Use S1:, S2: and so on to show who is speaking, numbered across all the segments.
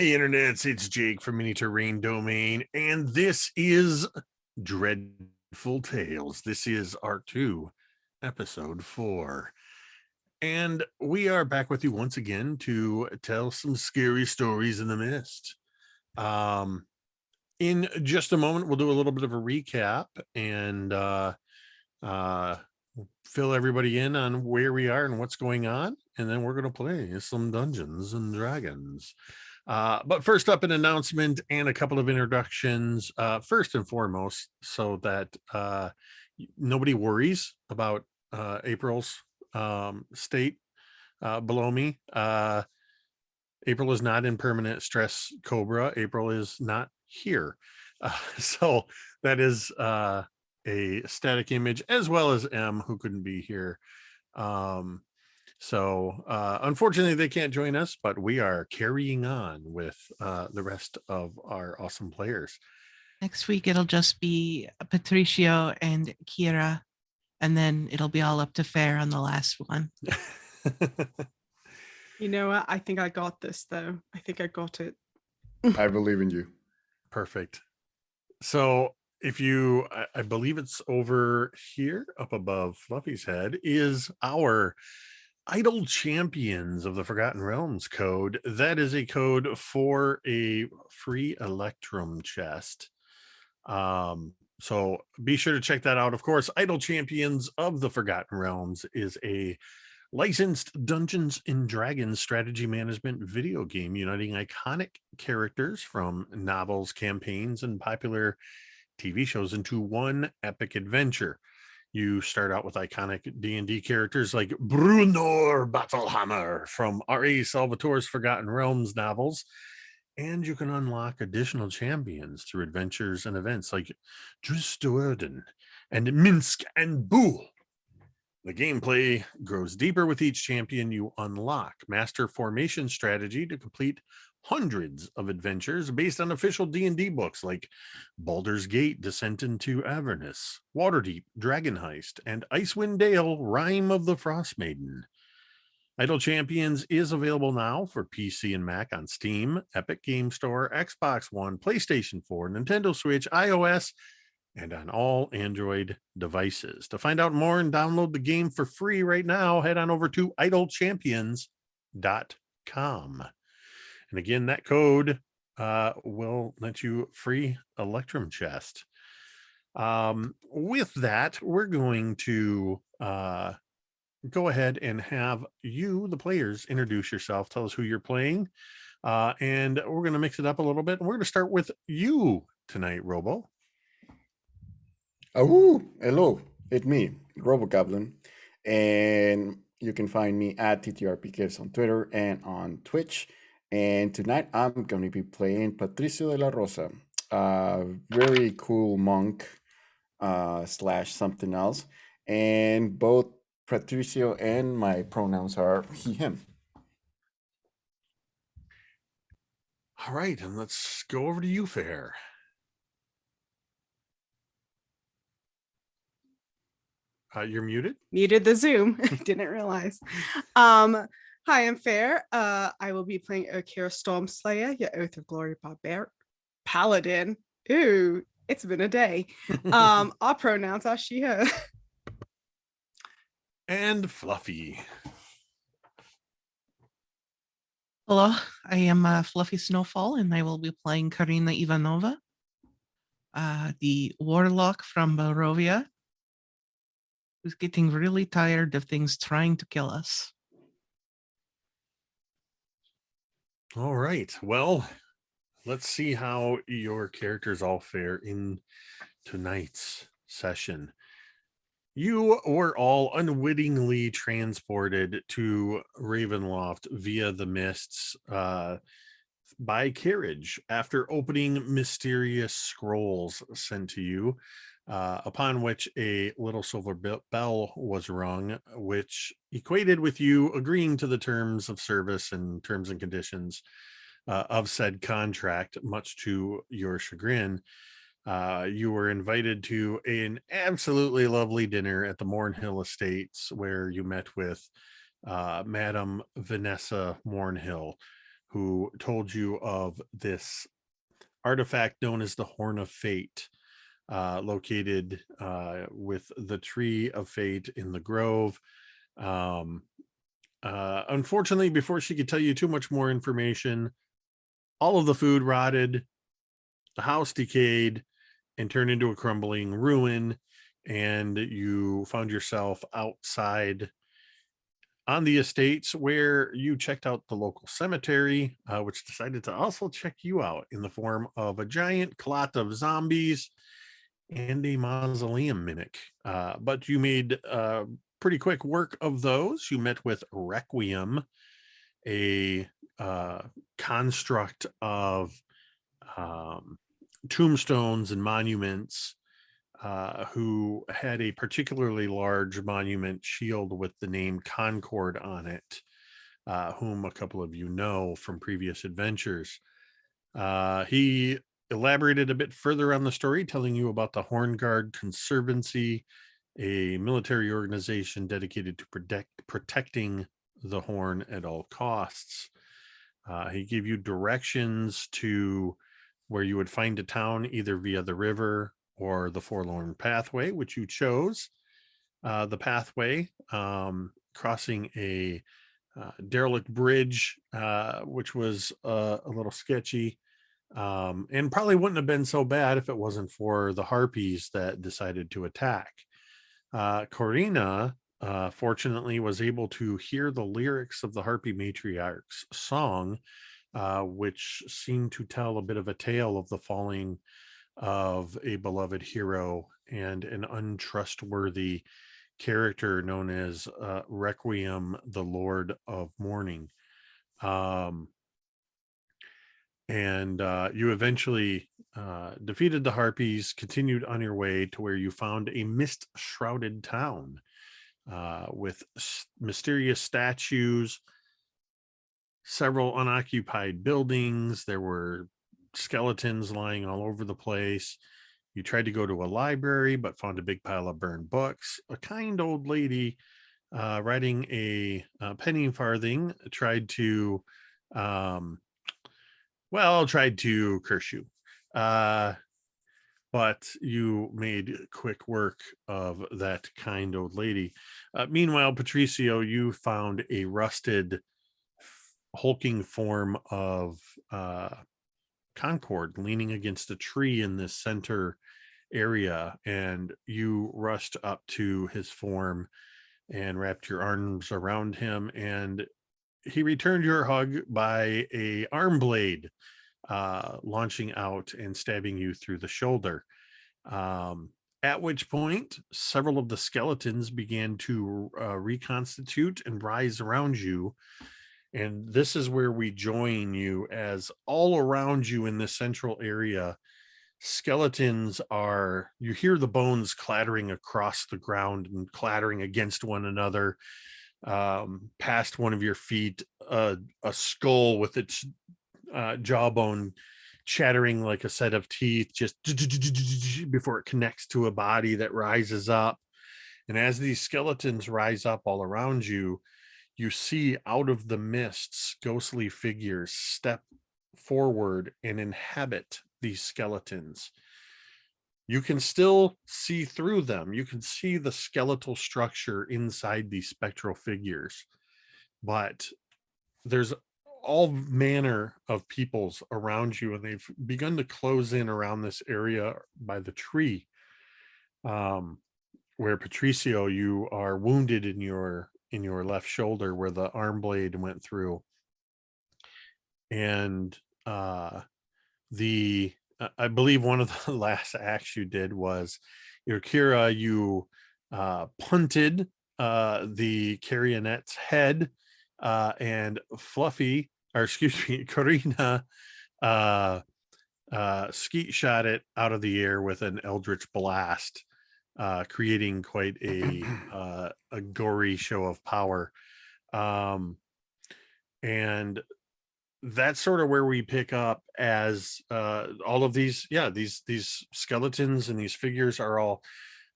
S1: Hey, internets, it's Jake from Mini Terrain Domain, and this is Dreadful Tales. This is Art 2, Episode 4. And we are back with you once again to tell some scary stories in the mist. In just a moment, we'll do a little bit of a recap and uh, fill everybody in on where we are and what's going on. And then we're going to play some Dungeons and Dragons. But first up, an announcement and a couple of introductions. First and foremost, so that nobody worries about April's state below me. April is not in permanent stress cobra. April is not here. So that is a static image, as well as M, who couldn't be here. So unfortunately, they can't join us, but we are carrying on with the rest of our awesome players.
S2: Next week, it'll just be Patricio and Kira, and then it'll be all up to Fair on the last one.
S3: You know what? I think I got this, though. I think I got it.
S4: I believe in you.
S1: Perfect. So if you, I believe it's over here up above Fluffy's head, is our Idle Champions of the Forgotten Realms code. That is a code for a free Electrum chest. So be sure to check that out. Of course, Idle Champions of the Forgotten Realms is a licensed Dungeons and Dragons strategy management video game uniting iconic characters from novels, campaigns, and popular TV shows into one epic adventure. You start out with iconic D&D characters like Brunor Battlehammer from R.A. Salvatore's Forgotten Realms novels, and you can unlock additional champions through adventures and events like Dristoerden and Minsk and Bull. The gameplay grows deeper with each champion you unlock. Master formation strategy to complete hundreds of adventures based on official D&D books like Baldur's Gate, Descent into Avernus, Waterdeep, Dragon Heist, and Icewind Dale, Rime of the Frost Maiden. Idle Champions is available now for PC and Mac on Steam, Epic Game Store, Xbox One, PlayStation 4, Nintendo Switch, iOS, and on all Android devices. To find out more and download the game for free right now, head on over to idlechampions.com. And again, that code will let you free Electrum chest. With that, we're going to go ahead and have you, the players, introduce yourself. Tell us who you're playing. And we're going to mix it up a little bit. And we're going to start with you tonight, Robo.
S4: Oh, hello, it's me, RoboGoblin, and you can find me at TTRPKs on Twitter and on Twitch. And tonight I'm going to be playing Patricio de la Rosa, a very cool monk slash something else. And both Patricio and my pronouns are he, him.
S1: All right, and let's go over to you, Fair. You're muted.
S3: Muted the Zoom. Didn't realize. Hi, I'm Fair. I will be playing Okira Stormslayer, your Oath of Glory Paladin. Ooh, it's been a day. Our pronouns are she, her.
S1: And Fluffy.
S2: Hello, I am Fluffy Snowfall, and I will be playing Karina Ivanova, the warlock from Barovia, who's getting really tired of things trying to kill us.
S1: All right. Well, let's see how your characters all fare in tonight's session. You were all unwittingly transported to Ravenloft via the mists by carriage after opening mysterious scrolls sent to you, upon which a little silver bell was rung, which equated with you agreeing to the terms of service and terms and conditions of said contract, much to your chagrin. You were invited to an absolutely lovely dinner at the Mornhill Estates, where you met with Madam Vanessa Mornhill, who told you of this artifact known as the Horn of Fate, located with the Tree of Fate in the Grove. Unfortunately, before she could tell you too much more information, all of the food rotted, the house decayed, and turned into a crumbling ruin, and you found yourself outside on the estates, where you checked out the local cemetery, which decided to also check you out in the form of a giant clot of zombies and a mausoleum mimic. But you made pretty quick work of those. You met with Requiem, a construct of um, tombstones and monuments, who had a particularly large monument shield with the name Concord on it, whom a couple of you know from previous adventures. He elaborated a bit further on the story, telling you about the Horn Guard Conservancy, a military organization dedicated to protecting the horn at all costs. He gave you directions to where you would find a town, either via the river or the Forlorn Pathway, which you chose. The pathway, crossing a derelict bridge, which was a little sketchy, and probably wouldn't have been so bad if it wasn't for the harpies that decided to attack. Corina, fortunately, was able to hear the lyrics of the Harpy Matriarch's song, which seemed to tell a bit of a tale of the falling of a beloved hero and an untrustworthy character known as Requiem, the Lord of Mourning. And you eventually defeated the Harpies, continued on your way to where you found a mist-shrouded town with mysterious statues, several unoccupied buildings. There were skeletons lying all over the place. You tried to go to a library, but found a big pile of burned books. A kind old lady riding a penny farthing tried to curse you. But you made quick work of that kind old lady. Meanwhile, Patricio, you found a rusted, hulking form of Concord leaning against a tree in this center area, and you rushed up to his form and wrapped your arms around him, and he returned your hug by a arm blade launching out and stabbing you through the shoulder. At which point, several of the skeletons began to reconstitute and rise around you. And this is where we join you, as all around you in this central area, skeletons are, you hear the bones clattering across the ground and clattering against one another. Past one of your feet, a skull with its jawbone chattering like a set of teeth, just before it connects to a body that rises up. And as these skeletons rise up all around you, you see out of the mists ghostly figures step forward and inhabit these skeletons. You can still see through them. You can see the skeletal structure inside these spectral figures, but there's all manner of peoples around you, and they've begun to close in around this area by the tree, where Patricio, you are wounded in your left shoulder where the arm blade went through. And the I believe one of the last acts you did was, Kira, you punted the carionette's head, and Fluffy, or excuse me, Karina, skeet shot it out of the air with an eldritch blast, creating quite a gory show of power. And that's sort of where we pick up, as all of these, these skeletons and these figures are all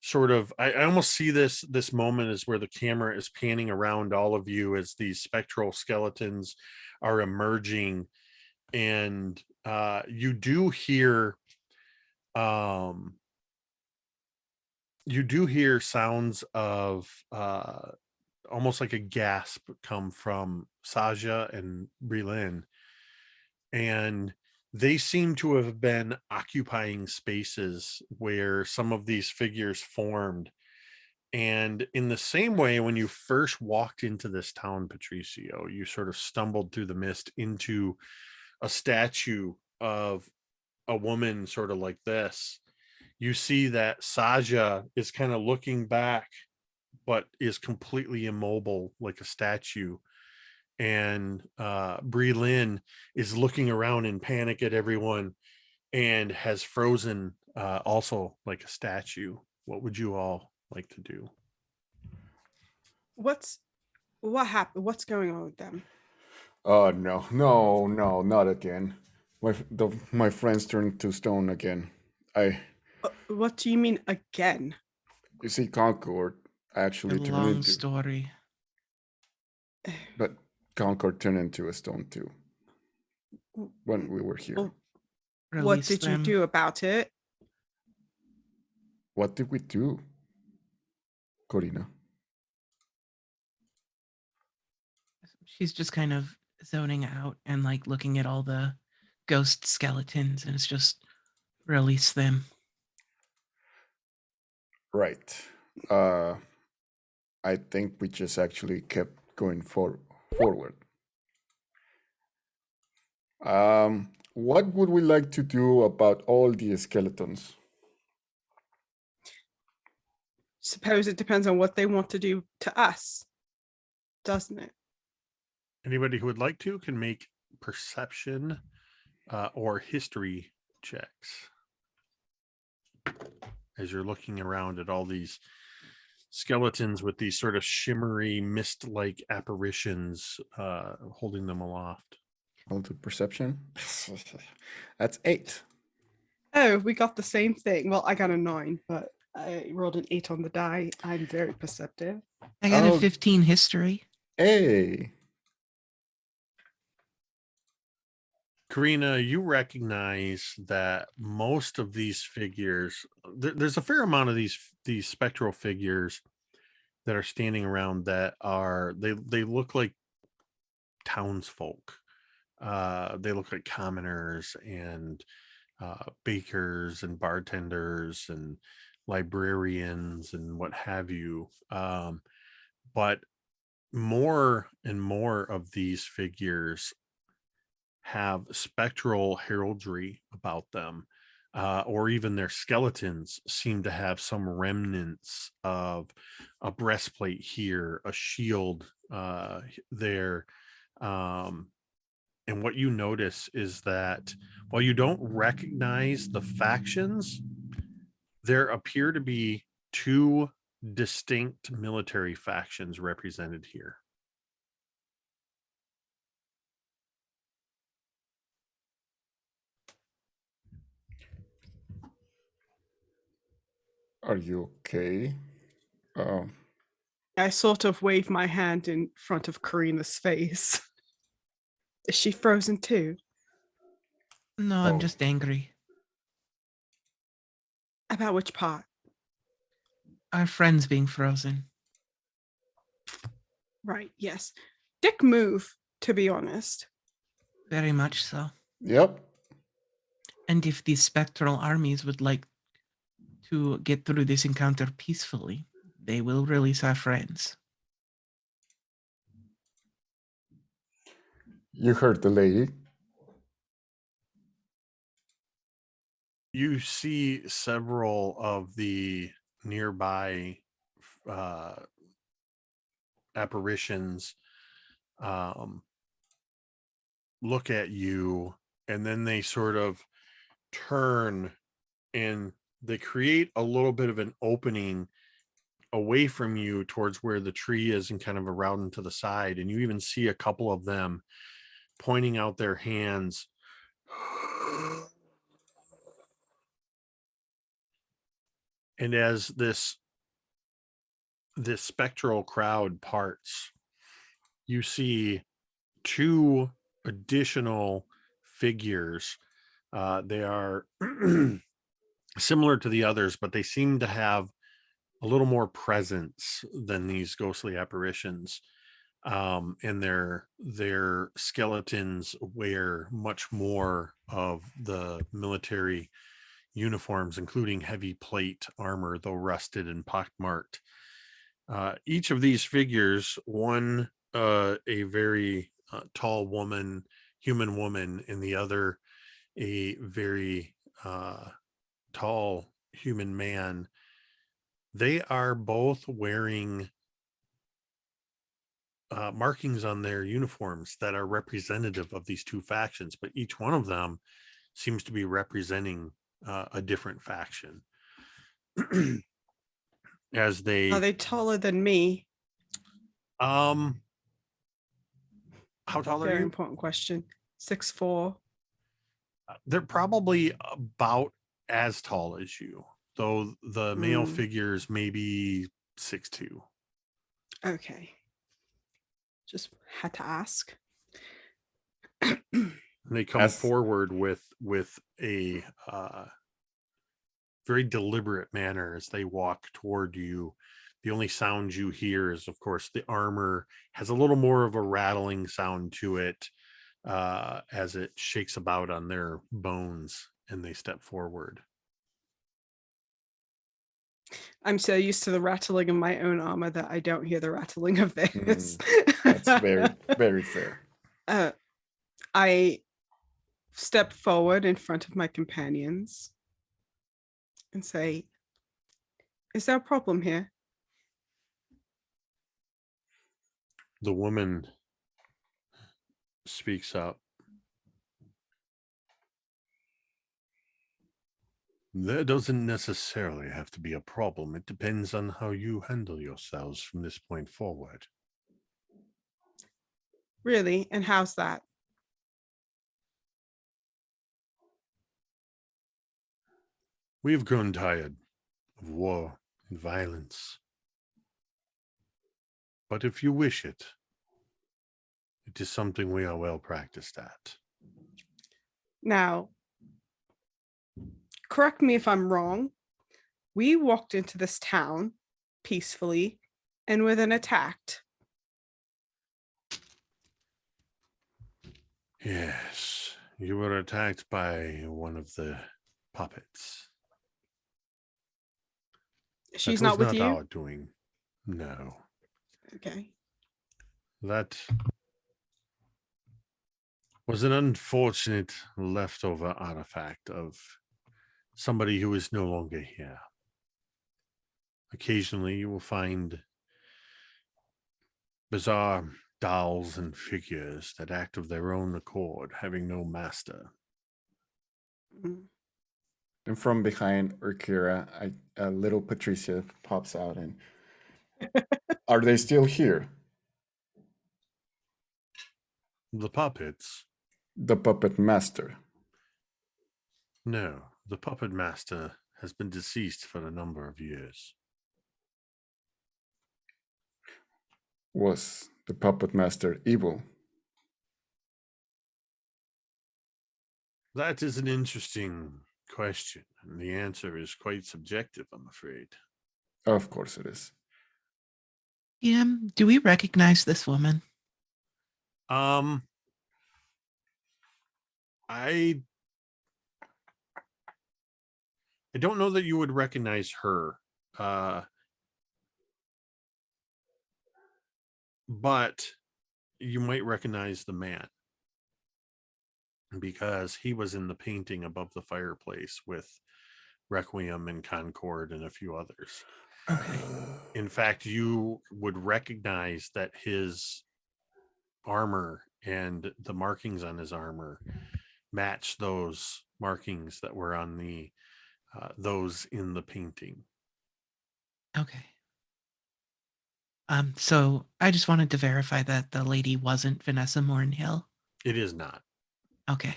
S1: sort of, I almost see this moment is where the camera is panning around all of you as these spectral skeletons are emerging, and you do hear sounds of almost like a gasp come from Saja and Brilin, and they seem to have been occupying spaces where some of these figures formed. And in the same way, when you first walked into this town, Patricio, you sort of stumbled through the mist into a statue of a woman sort of like this. You see that Saja is kind of looking back, but is completely immobile like a statue. And Bree Lynn is looking around in panic at everyone and has frozen also like a statue. What would you all like to do?
S3: What happened? What's going on with them?
S4: Oh no, no, no, not again. My friends turned to stone again.
S3: What do you mean again?
S4: You see, Concord
S2: A
S4: actually turned
S2: long
S4: into,
S2: story.
S4: but Concord turned into a stone too when we were here.
S3: Well, what
S2: Release
S3: did you
S2: them.
S3: do about it?
S4: What did we do, Corina?
S2: She's just kind of zoning out and like looking at all the ghost skeletons, and it's just release them.
S4: Right. I think we just actually kept going forward. What would we like to do about all the skeletons?
S3: Suppose it depends on what they want to do to us, doesn't it?
S1: Anybody who would like to can make perception or history checks as you're looking around at all these skeletons with these sort of shimmery mist-like apparitions holding them aloft.
S4: I'll do perception. That's 8.
S3: Oh, we got the same thing. Well, I got a 9, but I rolled an 8 on the die. I'm very perceptive.
S2: I got a
S4: Oh.
S2: 15 history.
S4: Hey.
S1: Karina, you recognize that most of these figures, there's a fair amount of these spectral figures that are standing around that are they look like townsfolk. They look like commoners and bakers and bartenders and librarians and what have you. But more and more of these figures have spectral heraldry about them, or even their skeletons seem to have some remnants of a breastplate here, a shield there. And what you notice is that while you don't recognize the factions, there appear to be two distinct military factions represented here.
S4: Are you okay?
S3: I sort of wave my hand in front of Karina's face. Is she frozen too?
S2: No, I'm just angry.
S3: About which part?
S2: Our friends being frozen.
S3: Right, yes. Dick move, to be honest.
S2: Very much so.
S4: Yep.
S2: And if these spectral armies would like to get through this encounter peacefully, they will release our friends.
S4: You heard the lady.
S1: You see several of the nearby apparitions look at you, and then they sort of turn and they create a little bit of an opening away from you towards where the tree is and kind of around and to the side. And you even see a couple of them pointing out their hands. And as this spectral crowd parts, you see two additional figures. They are similar to the others, but they seem to have a little more presence than these ghostly apparitions. And their skeletons wear much more of the military uniforms, including heavy plate armor, though rusted and pockmarked. Each of these figures, one a very tall woman, human woman, and the other a very tall human man, they are both wearing markings on their uniforms that are representative of these two factions, but each one of them seems to be representing a different faction. As
S3: Are
S1: they
S3: they taller than me?
S1: how tall are
S3: Very
S1: you?
S3: important question. 6'4".
S1: They're probably about as tall as you, though the male
S3: Mm.
S1: figures maybe 6'2".
S3: Okay. Just had to ask.
S1: And they come
S4: As-
S1: forward with a very deliberate manner as they walk toward you. The only sound you hear is, of course, the armor has a little more of a rattling sound to it as it shakes about on their bones and they step forward.
S3: I'm so used to the rattling of my own armor that I don't hear the rattling of theirs.
S4: That's very, very fair.
S3: I step forward in front of my companions and say, "Is there a problem here?"
S1: The woman speaks up. There doesn't necessarily have to be a problem. It depends on how you handle yourselves from this point forward.
S3: Really? And how's that?
S1: We've grown tired of war and violence. But if you wish it, it is something we are well practiced at.
S3: Now, correct me if I'm wrong. We walked into this town peacefully and were then attacked.
S1: Yes, you were attacked by one of the puppets.
S3: She's
S1: That was
S3: not with you?
S1: our doing. No.
S3: Okay.
S1: That was an unfortunate leftover artifact of somebody who is no longer here. Occasionally, you will find bizarre dolls and figures that act of their own accord, having no master.
S3: Mm.
S4: And from behind Urkira, a little Patricia pops out and are they still here?
S1: The puppets?
S4: The puppet master.
S1: No, the puppet master has been deceased for a number of years.
S4: Was the puppet master evil?
S1: That is an interesting question, and the answer is quite subjective, I'm afraid.
S4: Of course it is.
S2: Do we recognize this woman?
S1: I don't know that you would recognize her. But you might recognize the man because he was in the painting above the fireplace with Requiem and Concord and a few others.
S2: Okay.
S1: In fact, you would recognize that his armor and the markings on his armor match those markings that were on the those in the painting.
S2: Okay. So I just wanted to verify that the lady wasn't Vanessa Mornhill.
S1: It is not.
S2: Okay.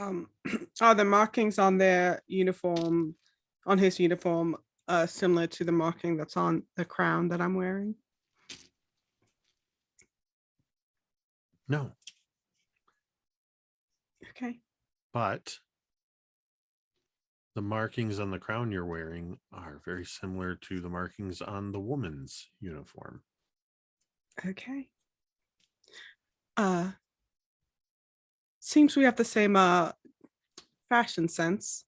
S3: Are the markings on their uniform on his uniform, similar to the marking that's on the crown that I'm wearing?
S1: No,
S3: Okay.
S1: but the markings on the crown you're wearing are very similar to the markings on the woman's uniform.
S3: Okay. Seems we have the same fashion sense.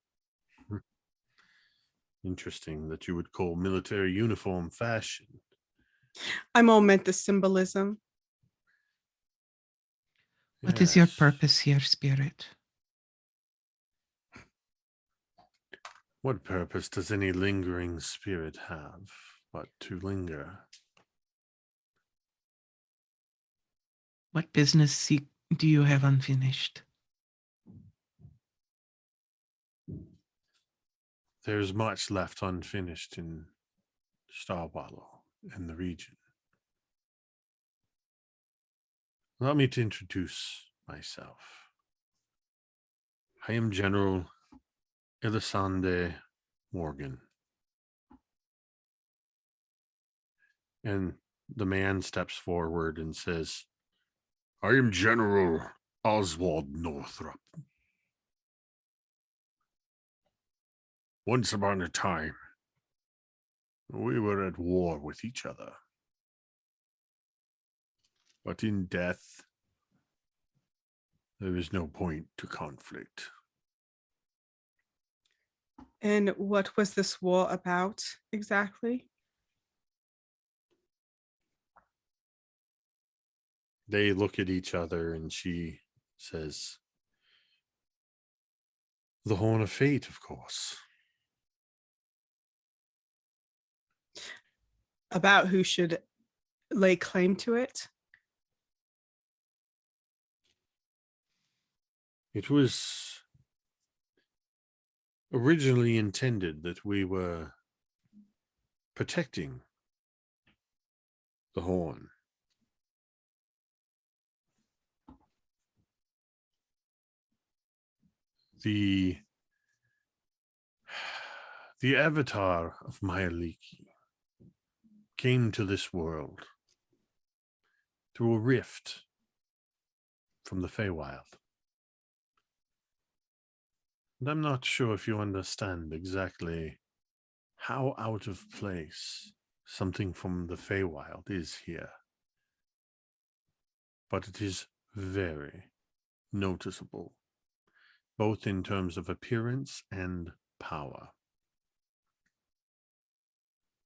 S1: Interesting that you would call military uniform fashion.
S3: I'm all meant the symbolism.
S2: What is your
S1: Yes.
S2: purpose here, spirit?
S1: What purpose does any lingering spirit have but to linger?
S2: What business do you have unfinished?
S1: There's much left unfinished in Starwallow and the region. Allow me to introduce myself. I am General Elisande Morgan. And the man steps forward and says, I am General Oswald Northrop. Once upon a time, we were at war with each other. But in death, there is no point to conflict.
S3: And what was this war about exactly?
S1: They look at each other and she says, the Horn of Fate, of course.
S3: About who should lay claim to it?
S1: It was originally intended that we were protecting the Horn. The avatar of Myaliki came to this world through a rift from the Feywild. And I'm not sure if you understand exactly how out of place something from the Feywild is here. But it is very noticeable, both in terms of appearance and power.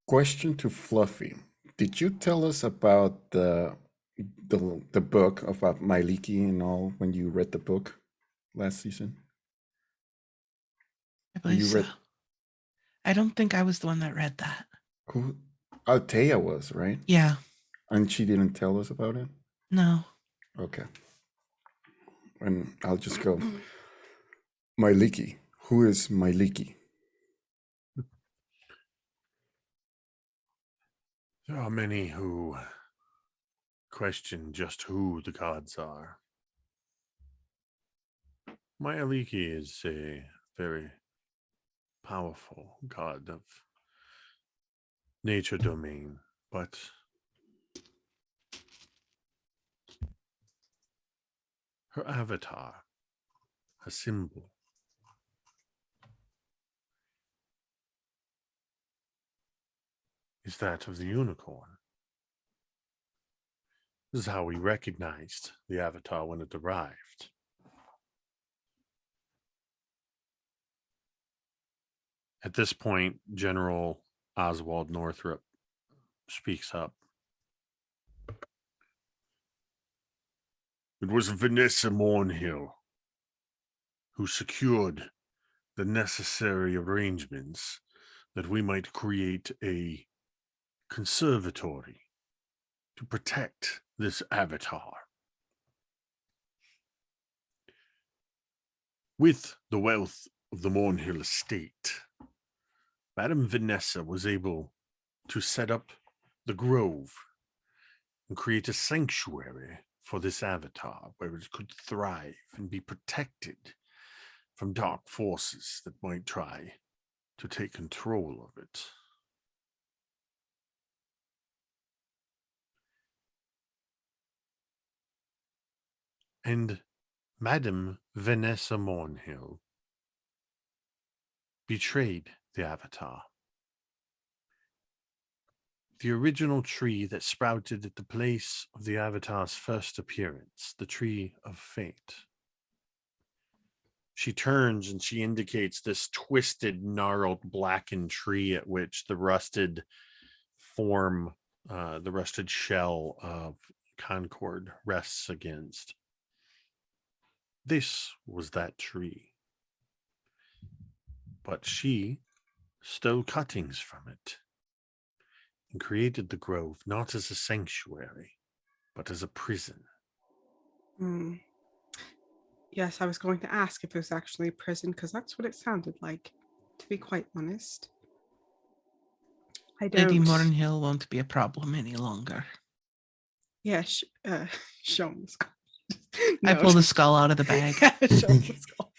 S4: Question to Fluffy. Did you tell us about the book about Myliki and all when you read the book last season?
S2: I believe
S4: You
S2: so.
S4: read
S2: I don't think I was the one that read that.
S4: who? Altea was, right?
S2: Yeah,
S4: And she didn't tell us about it?
S2: no.
S4: Okay. And I'll just go. Myliki. Who is Myliki?
S1: There are many who question just who the gods are. Myaliki is a very powerful god of nature domain, but her avatar, her symbol, is that of the unicorn. This is how we recognized the avatar when it arrived. At this point, General Oswald Northrop speaks up. It was Vanessa Mornhill who secured the necessary arrangements that we might create a conservatory to protect this avatar. With the wealth of the Mornhill estate, Madame Vanessa was able to set up the grove and create a sanctuary for this avatar where it could thrive and be protected from dark forces that might try to take control of it. And Madame Vanessa Mornhill betrayed the Avatar. The original tree that sprouted at the place of the Avatar's first appearance, the Tree of Fate. She turns and she indicates this twisted, gnarled, blackened tree at which the rusted the rusted shell of Concord rests against. This was that tree. But she stole cuttings from it and created the grove not as a sanctuary, but as a prison.
S3: Yes, I was going to ask if it was actually a prison, because that's what it sounded like, to be quite honest. I
S2: Lady
S3: don't.
S2: Mornhill won't be a problem any longer.
S3: Yeah, show me the skull.
S2: I pull the skull out of the bag.
S3: Show me the skull.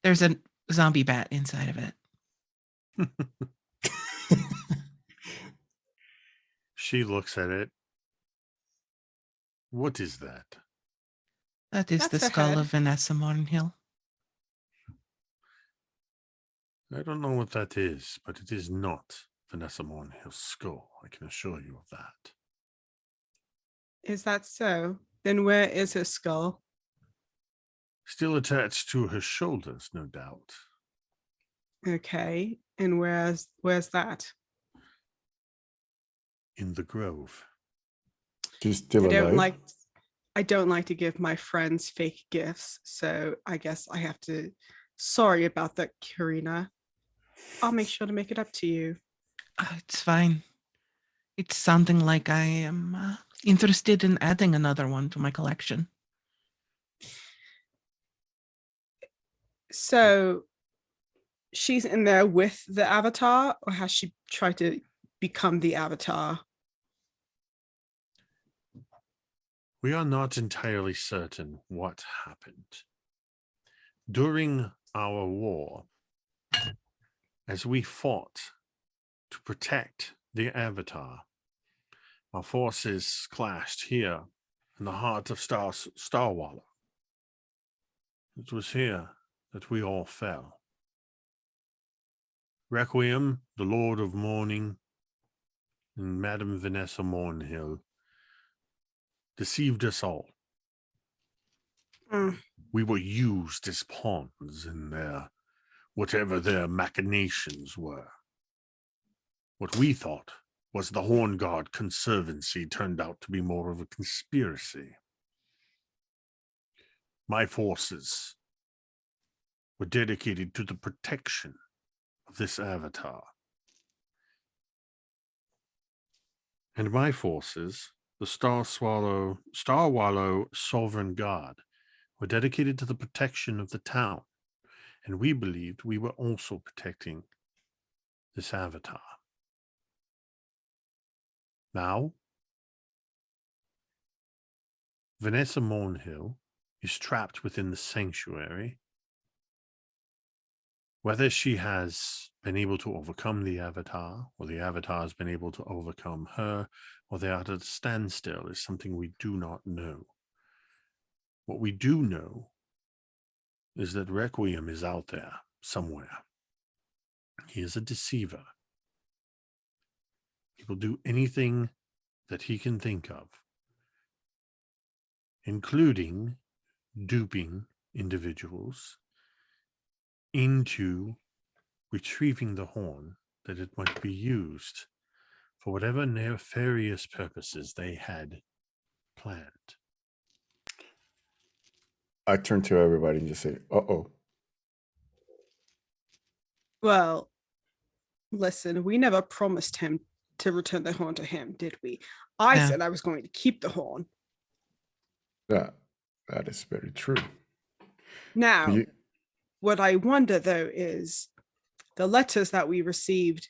S2: There's a zombie bat inside of it.
S1: She looks at it. What is that?
S2: That is
S3: That's
S2: the
S3: her
S2: skull
S3: head.
S2: of Vanessa Mornhill.
S1: I don't know what that is, but it is not Vanessa Mornhill's skull. I can assure you of that.
S3: Is that so? Then where is her skull?
S1: Still attached to her shoulders, no doubt.
S3: Okay, and where's that?
S1: In the grove.
S4: She's still alive.
S3: I don't like to give my friends fake gifts, so I guess I have to. Sorry about that, Karina. I'll make sure to make it up to you.
S2: It's fine. It's sounding like I am interested in adding another one to my collection.
S3: So she's in there with the Avatar, or has she tried to become the Avatar?
S1: We are not entirely certain what happened. During our war, as we fought to protect the Avatar, our forces clashed here in the heart of Starwallow. It was here that we all fell. Requiem, the Lord of Mourning, and Madame Vanessa Mornhill deceived us all. We were used as pawns in whatever their machinations were. What we thought was the Horn Guard Conservancy turned out to be more of a conspiracy. My forces were dedicated to the protection of this Avatar. And my forces, the Starwallow Sovereign Guard, were dedicated to the protection of the town. And we believed we were also protecting this Avatar. Now, Vanessa Mornhill is trapped within the sanctuary. Whether she has been able to overcome the Avatar, or the Avatar has been able to overcome her, or they are at a standstill is something we do not know. What we do know is that Requiem is out there somewhere. He is a deceiver. He will do anything that he can think of, including duping individuals into retrieving the horn, that it might be used for whatever nefarious purposes they had planned.
S4: I turn to everybody and just say, "Uh-oh."
S3: Well, listen, we never promised him to return the horn to him, did we? I
S2: Yeah.
S3: said I was going to keep the horn.
S4: Yeah, that is very true.
S3: Now,
S4: You,
S3: what I wonder though is the letters that we received,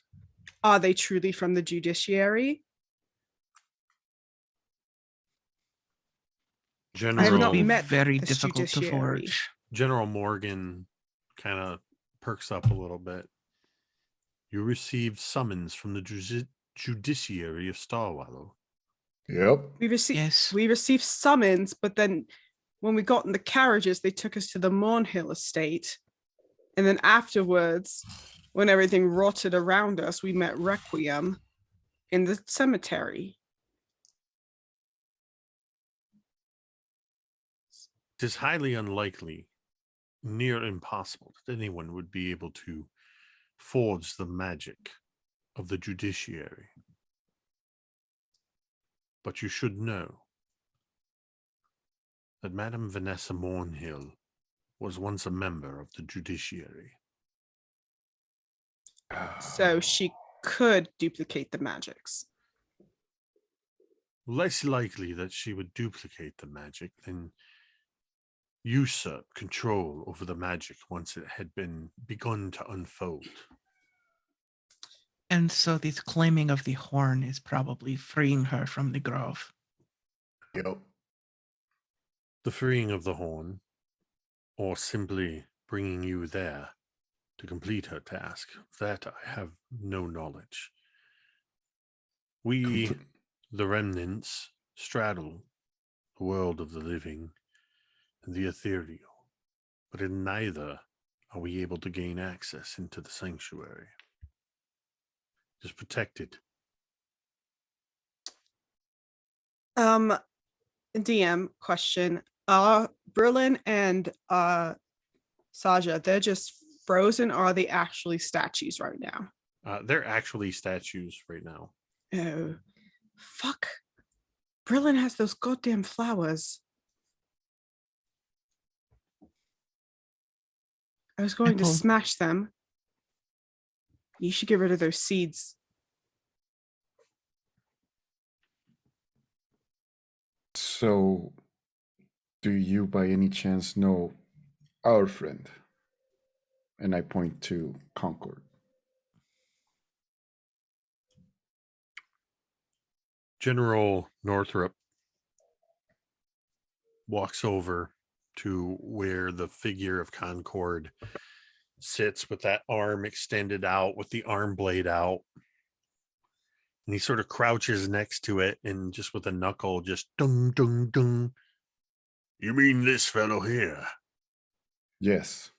S3: are they truly from the judiciary?
S2: That
S3: I've
S2: would
S3: not
S2: be
S3: met
S2: very
S3: this
S2: difficult to
S3: judiciary.
S2: forge.
S1: General Morgan kind of perks up a little bit. You received summons from the judiciary of Starwallow.
S4: Yep.
S2: Yes.
S3: We received summons, but then when we got in the carriages, they took us to the Mornhill estate. And then afterwards, when everything rotted around us, we met Requiem in the cemetery.
S1: It is highly unlikely, near impossible, that anyone would be able to forge the magic of the judiciary. But you should know that Madame Vanessa Mornhill was once a member of the judiciary.
S3: So she could duplicate the magics.
S1: Less likely that she would duplicate the magic than usurp control over the magic once it had been begun to unfold.
S2: And so this claiming of the horn is probably freeing her from the grove.
S4: Yep.
S1: The freeing of the horn, or simply bringing you there to complete her task, that I have no knowledge. We, the remnants, straddle the world of the living and the ethereal, but in neither are we able to gain access into the sanctuary. It is protected.
S3: DM question. Berlin and Saja, they're just frozen, or are they actually statues right now?
S1: They're actually statues right now.
S3: Oh, fuck. Berlin has those goddamn flowers. I was going to
S2: Apple.
S3: smash them. You should get rid of those seeds.
S4: So, do you by any chance know our friend? And I point to Concord.
S1: General Northrop walks over to where the figure of Concord sits with that arm extended out, with the arm blade out. And he sort of crouches next to it and just with a knuckle, just dung, dung, dung. You mean this fellow here?
S4: Yes.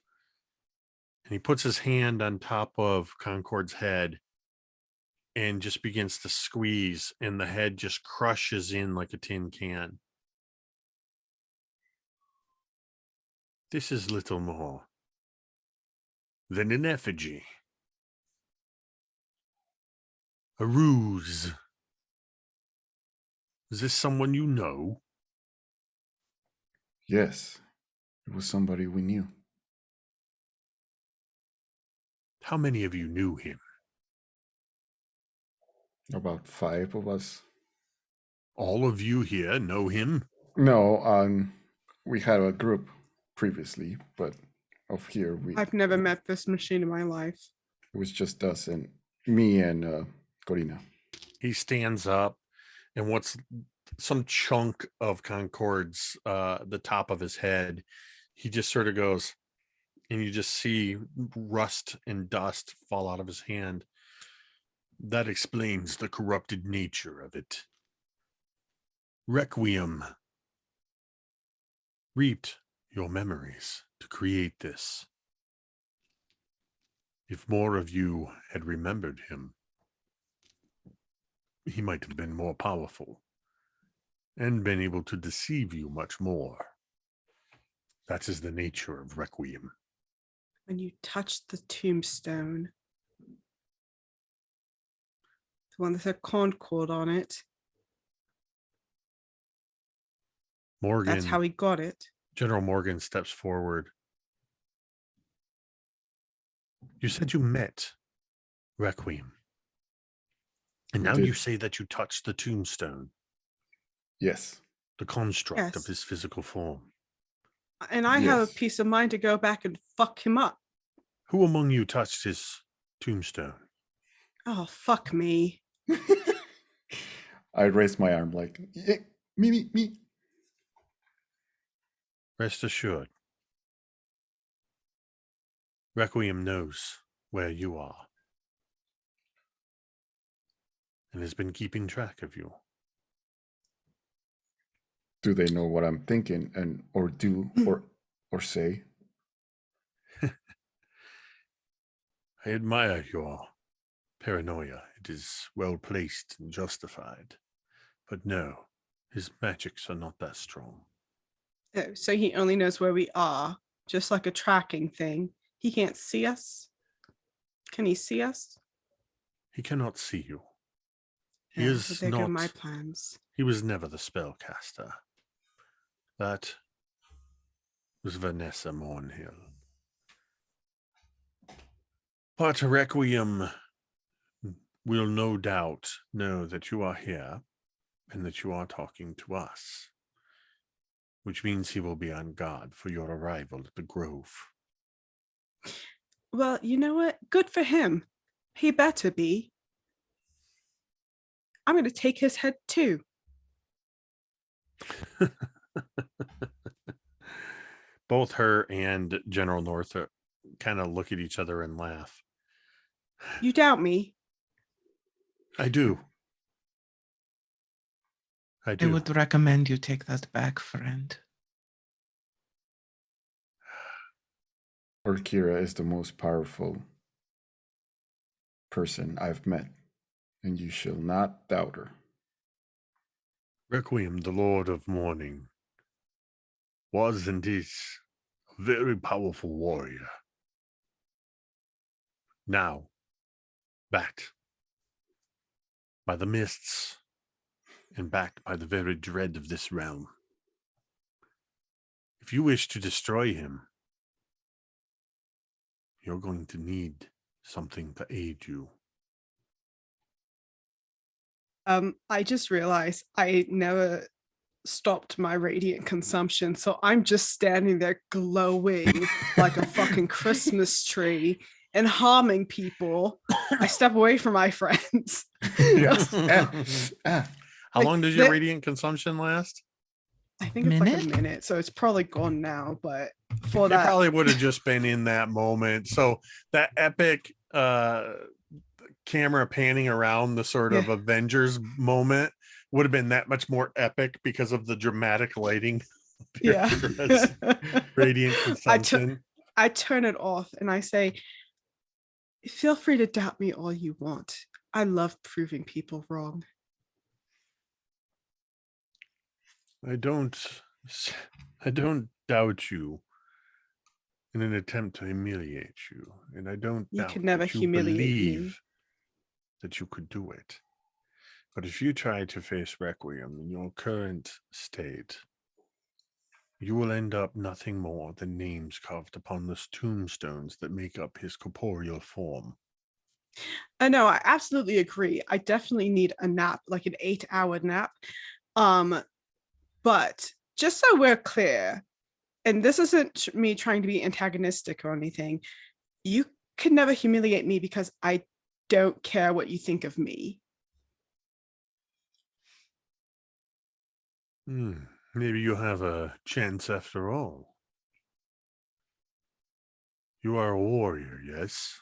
S1: And he puts his hand on top of Concord's head and just begins to squeeze, and the head just crushes in like a tin can. This is little more than an effigy, a ruse. Is this someone you know?
S4: Yes. It was somebody we knew.
S1: How many of you knew him?
S4: About 5 of us.
S1: All of you here know him?
S4: No, we had a group previously, but of here
S3: I've never met this machine in my life.
S4: it was just us and me and Corina.
S1: He stands up, and what's some chunk of Concord's the top of his head, he just sort of goes, and you just see rust and dust fall out of his hand. That explains the corrupted nature of it. Requiem reaped your memories to create this. If more of you had remembered him, he might have been more powerful and been able to deceive you much more. That is the nature of Requiem.
S3: When you touched the tombstone, the one that said Concord on it,
S1: Morgan,
S3: that's how he got it.
S1: General Morgan steps forward. You said you met Requiem, and
S4: We
S1: now
S4: did.
S1: you say that you touched the tombstone,
S4: Yes.
S1: the construct of
S3: Yes.
S1: his physical form.
S3: And I have a
S4: Yes.
S3: peace of mind to go back and fuck him up.
S1: Who among you touched his tombstone?
S3: Oh, fuck me.
S4: I raised my arm like, me.
S1: Rest assured, Requiem knows where you are and has been keeping track of you.
S4: Do they know what I'm thinking and or do or say?
S1: I admire your paranoia. It is well placed and justified. But no, his magics are not that strong.
S3: Oh, so he only knows where we are, just like a tracking thing. He can't see us. Can he see us?
S1: He cannot see you. He
S3: Yeah, well,
S1: is
S3: there go my
S1: not,
S3: plans.
S1: he was never the spellcaster. That was Vanessa Mornhill. But Requiem will no doubt know that you are here and that you are talking to us, which means he will be on guard for your arrival at the Grove.
S3: Well, you know what? Good for him. He better be. I'm going to take his head too.
S1: Both her and General Northrop kind of look at each other and laugh.
S3: You doubt me?
S1: I do. I
S2: I
S1: do.
S2: would recommend you take that back, friend.
S4: Orkira is the most powerful person I've met, and you shall not doubt her.
S1: Requiem, the Lord of Morning, was and is a very powerful warrior. Now, backed by the mists and backed by the very dread of this realm. If you wish to destroy him, you're going to need something to aid you.
S3: I just realized I never stopped my radiant consumption, so I'm just standing there glowing like a fucking Christmas tree and harming people. I step away from my friends.
S1: How
S3: Like,
S1: long does your radiant consumption last?
S3: I think it's like a
S2: Minute?
S3: minute, so it's probably gone now. But for
S1: It
S3: that,
S1: probably would have just been in that moment. So that epic camera panning around the sort of
S3: Yeah.
S1: Avengers moment would have been that much more epic because of the dramatic lighting of
S3: Yeah.
S1: Kira's radiant consumption.
S3: I turn it off and I say, feel free to doubt me all you want. I love proving people wrong.
S1: I don't doubt you in an attempt to humiliate you, and I don't
S3: You
S1: doubt
S3: can never
S1: that you
S3: humiliate me.
S1: believe that you could do it. But if you try to face Requiem in your current state, you will end up nothing more than names carved upon the tombstones that make up his corporeal form.
S3: No, I absolutely agree. I definitely need a nap, like an 8-hour nap. But just so we're clear, and this isn't me trying to be antagonistic or anything, you can never humiliate me because I don't care what you think of me.
S1: Maybe you have a chance after all. You are a warrior, yes?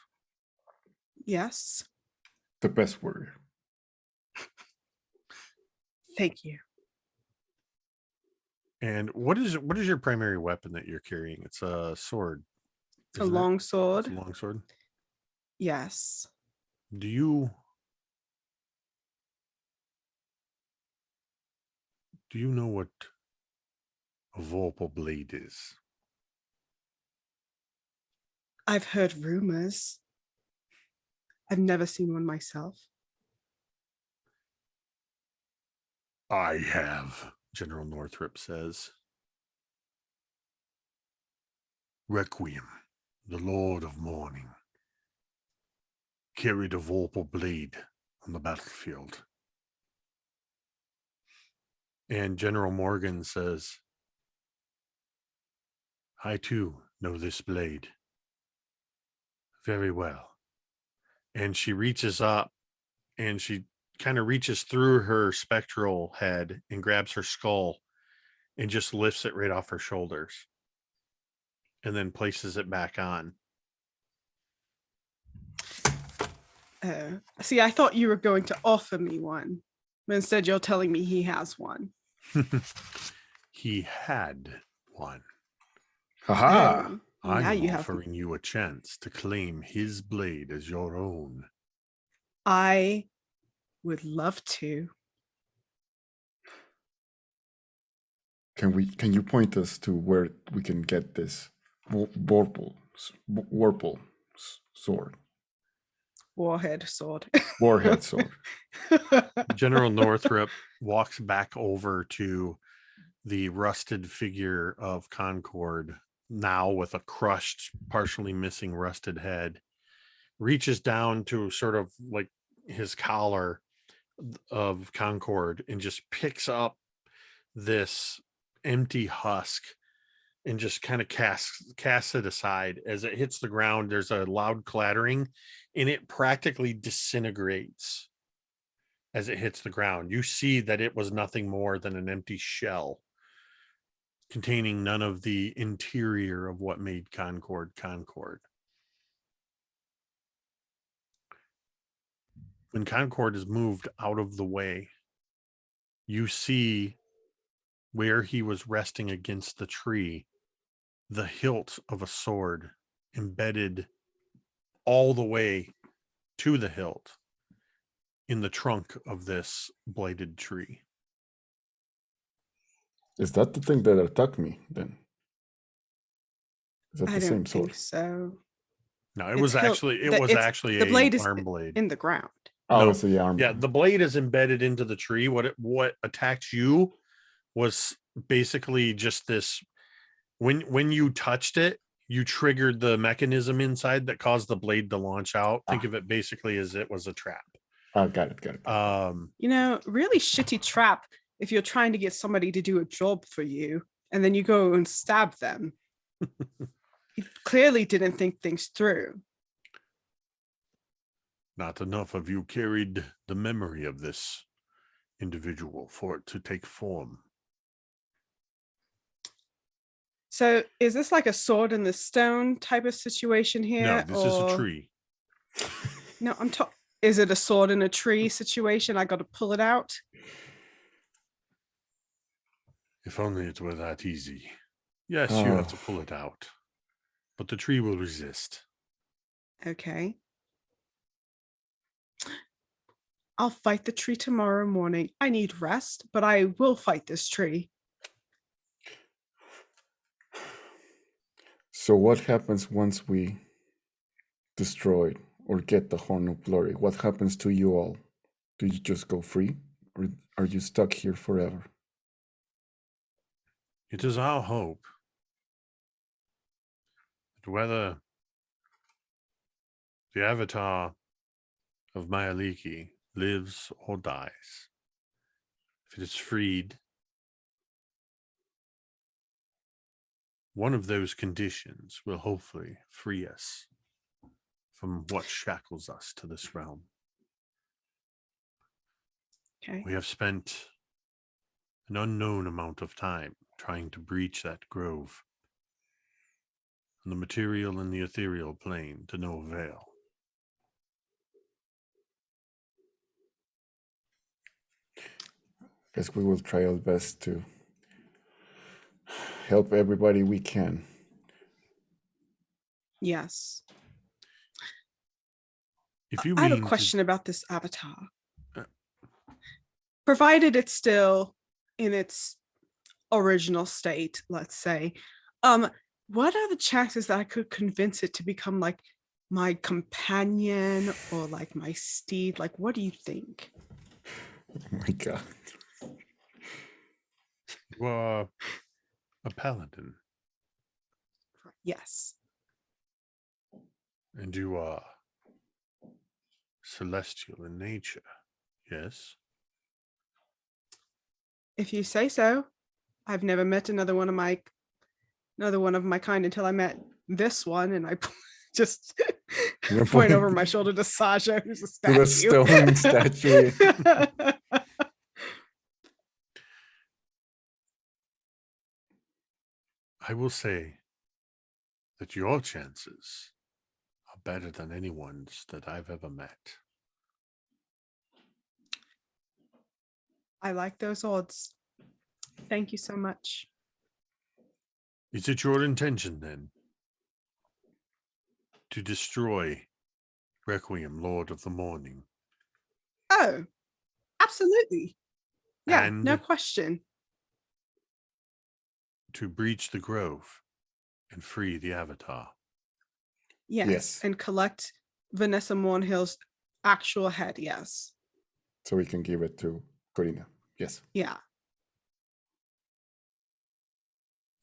S3: Yes.
S4: The best warrior.
S3: Thank you.
S1: And what is your primary weapon that you're carrying? It's a sword.
S3: It's a
S1: Isn't it?
S3: long
S1: It's
S3: sword.
S1: a long sword.
S3: Yes.
S1: Do you know what a vorpal blade is?
S3: I've heard rumors. I've never seen one myself.
S1: I have, General Northrop says. Requiem, the Lord of Morning, carried a vorpal blade on the battlefield. And General Morgan says, I too know this blade very well. And she reaches up and she kind of reaches through her spectral head and grabs her skull and just lifts it right off her shoulders and then places it back on.
S3: See, I thought you were going to offer me one, but instead you're telling me he has one.
S1: He had one.
S4: Haha.
S3: Oh,
S1: I
S3: now
S1: am
S3: you have.
S1: offering you a chance to claim his blade as your own.
S3: I would love to.
S4: Can you point us to where we can get this Warple sword?
S3: Warhead sword.
S4: Warhead sword.
S1: General Northrop walks back over to the rusted figure of Concord, now with a crushed, partially missing rusted head, reaches down to sort of like his collar of Concord and just picks up this empty husk and just kind of casts it aside. As it hits the ground, there's a loud clattering and it practically disintegrates as it hits the ground. You see that it was nothing more than an empty shell containing none of the interior of what made Concord Concord. When Concord is moved out of the way, you see where he was resting against the tree, the hilt of a sword embedded all the way to the hilt in the trunk of this blighted tree.
S4: Is that the thing that attacked me then? Is that
S3: I
S4: the same
S3: don't
S4: sword?
S3: think so.
S1: No, it
S3: It's
S1: was
S3: hilt-
S1: actually
S3: the- it's-
S1: actually
S3: the blade
S1: a
S3: is
S1: arm blade.
S3: in the ground.
S4: Oh,
S1: No.
S4: it's the arm.
S1: Yeah, the blade is embedded into the tree. What attacked you was basically just this. When you touched it, you triggered the mechanism inside that caused the blade to launch out. Think of it basically as it was a trap.
S4: Oh, got it.
S3: Really shitty trap if you're trying to get somebody to do a job for you and then you go and stab them. He clearly didn't think things through.
S1: Not enough of you carried the memory of this individual for it to take form.
S3: So is this like a sword in the stone type of situation here?
S1: No, this is a tree.
S3: No, is it a sword in a tree situation? I got to pull it out.
S1: If only it were that easy. Yes, you have to pull it out, but the tree will resist.
S3: Okay. I'll fight the tree tomorrow morning. I need rest, but I will fight this tree.
S4: So what happens once we destroy or get the Horn of Glory? What happens to you all? Do you just go free, or are you stuck here forever?
S1: It is our hope that whether the avatar of Mayaliki lives or dies, if it is freed, one of those conditions will hopefully free us from what shackles us to this realm.
S3: Okay.
S1: We have spent an unknown amount of time trying to breach that grove, on the material and the ethereal plane, to no avail.
S4: Guess we will try our best to help everybody we can.
S3: Yes.
S1: If you
S3: I have a
S1: mean
S3: question about this avatar.
S1: Uh.
S3: Provided it's still in its original state, let's say, what are the chances that I could convince it to become like my companion or like my steed? Like, what do you think?
S4: Oh my God.
S1: you are a paladin
S3: Yes.
S1: and you are celestial in nature, yes?
S3: If you say so. I've never met another one of my kind until I met this one, and I just
S4: You're
S3: point over
S4: pointing
S3: my shoulder to Sasha, who's a
S4: to the
S3: statue.
S4: stone statue.
S1: I will say that your chances are better than anyone's that I've ever met.
S3: I like those odds. Thank you so much.
S1: Is it your intention then to destroy Requiem, Lord of the Morning,
S3: Oh, absolutely. Yeah, no
S1: and
S3: question.
S1: to breach the grove and free the Avatar?
S3: Yes.
S4: Yes.
S3: And collect Vanessa Mornhill's actual head. Yes.
S4: So we can give it to Corina. Yes.
S3: Yeah.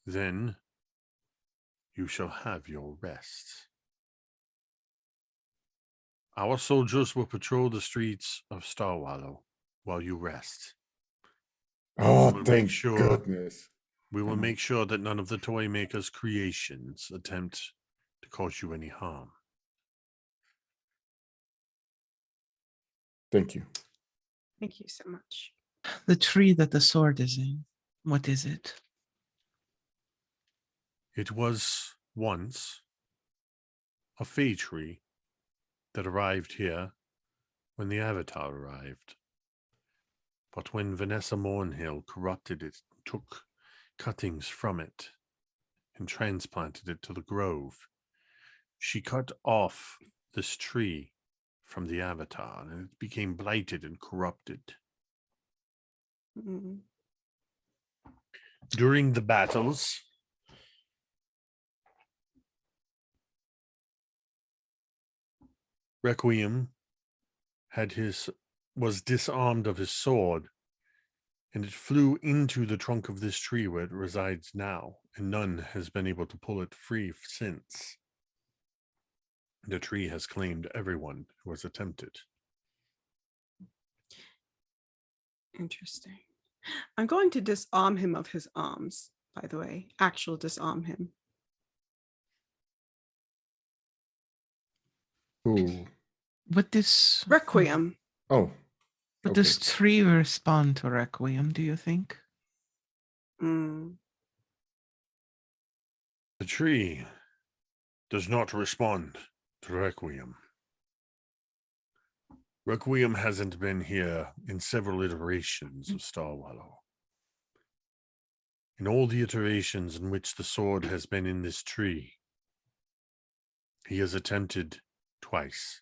S1: Then you shall have your rest. Our soldiers will patrol the streets of Starwallow while you rest.
S4: Oh,
S1: We'll make
S4: thank
S1: sure-
S4: goodness.
S1: We will
S4: Come on.
S1: make sure that none of the toy maker's creations attempt to cause you any harm.
S4: Thank you.
S3: Thank you so much.
S2: The tree that the sword is in. What is it?
S1: It was once a fey tree that arrived here when the Avatar arrived. But when Vanessa Mornhill corrupted it, took cuttings from it, and transplanted it to the grove, she cut off this tree from the Avatar, and it became blighted and corrupted.
S3: Mm.
S1: During the battles, Requiem was disarmed of his sword, and it flew into the trunk of this tree where it resides now, and none has been able to pull it free since. The tree has claimed everyone who has attempted.
S3: Interesting. I'm going to disarm him of his arms, by the way. Actual disarm him.
S4: Ooh.
S2: Would this
S3: Requiem.
S4: Oh,
S2: would
S4: okay.
S2: this tree respond to Requiem, do you think?
S3: Mm.
S1: The tree does not respond to Requiem. Requiem hasn't been here in several iterations of Starwallow. In all the iterations in which the sword has been in this tree, he has attempted twice.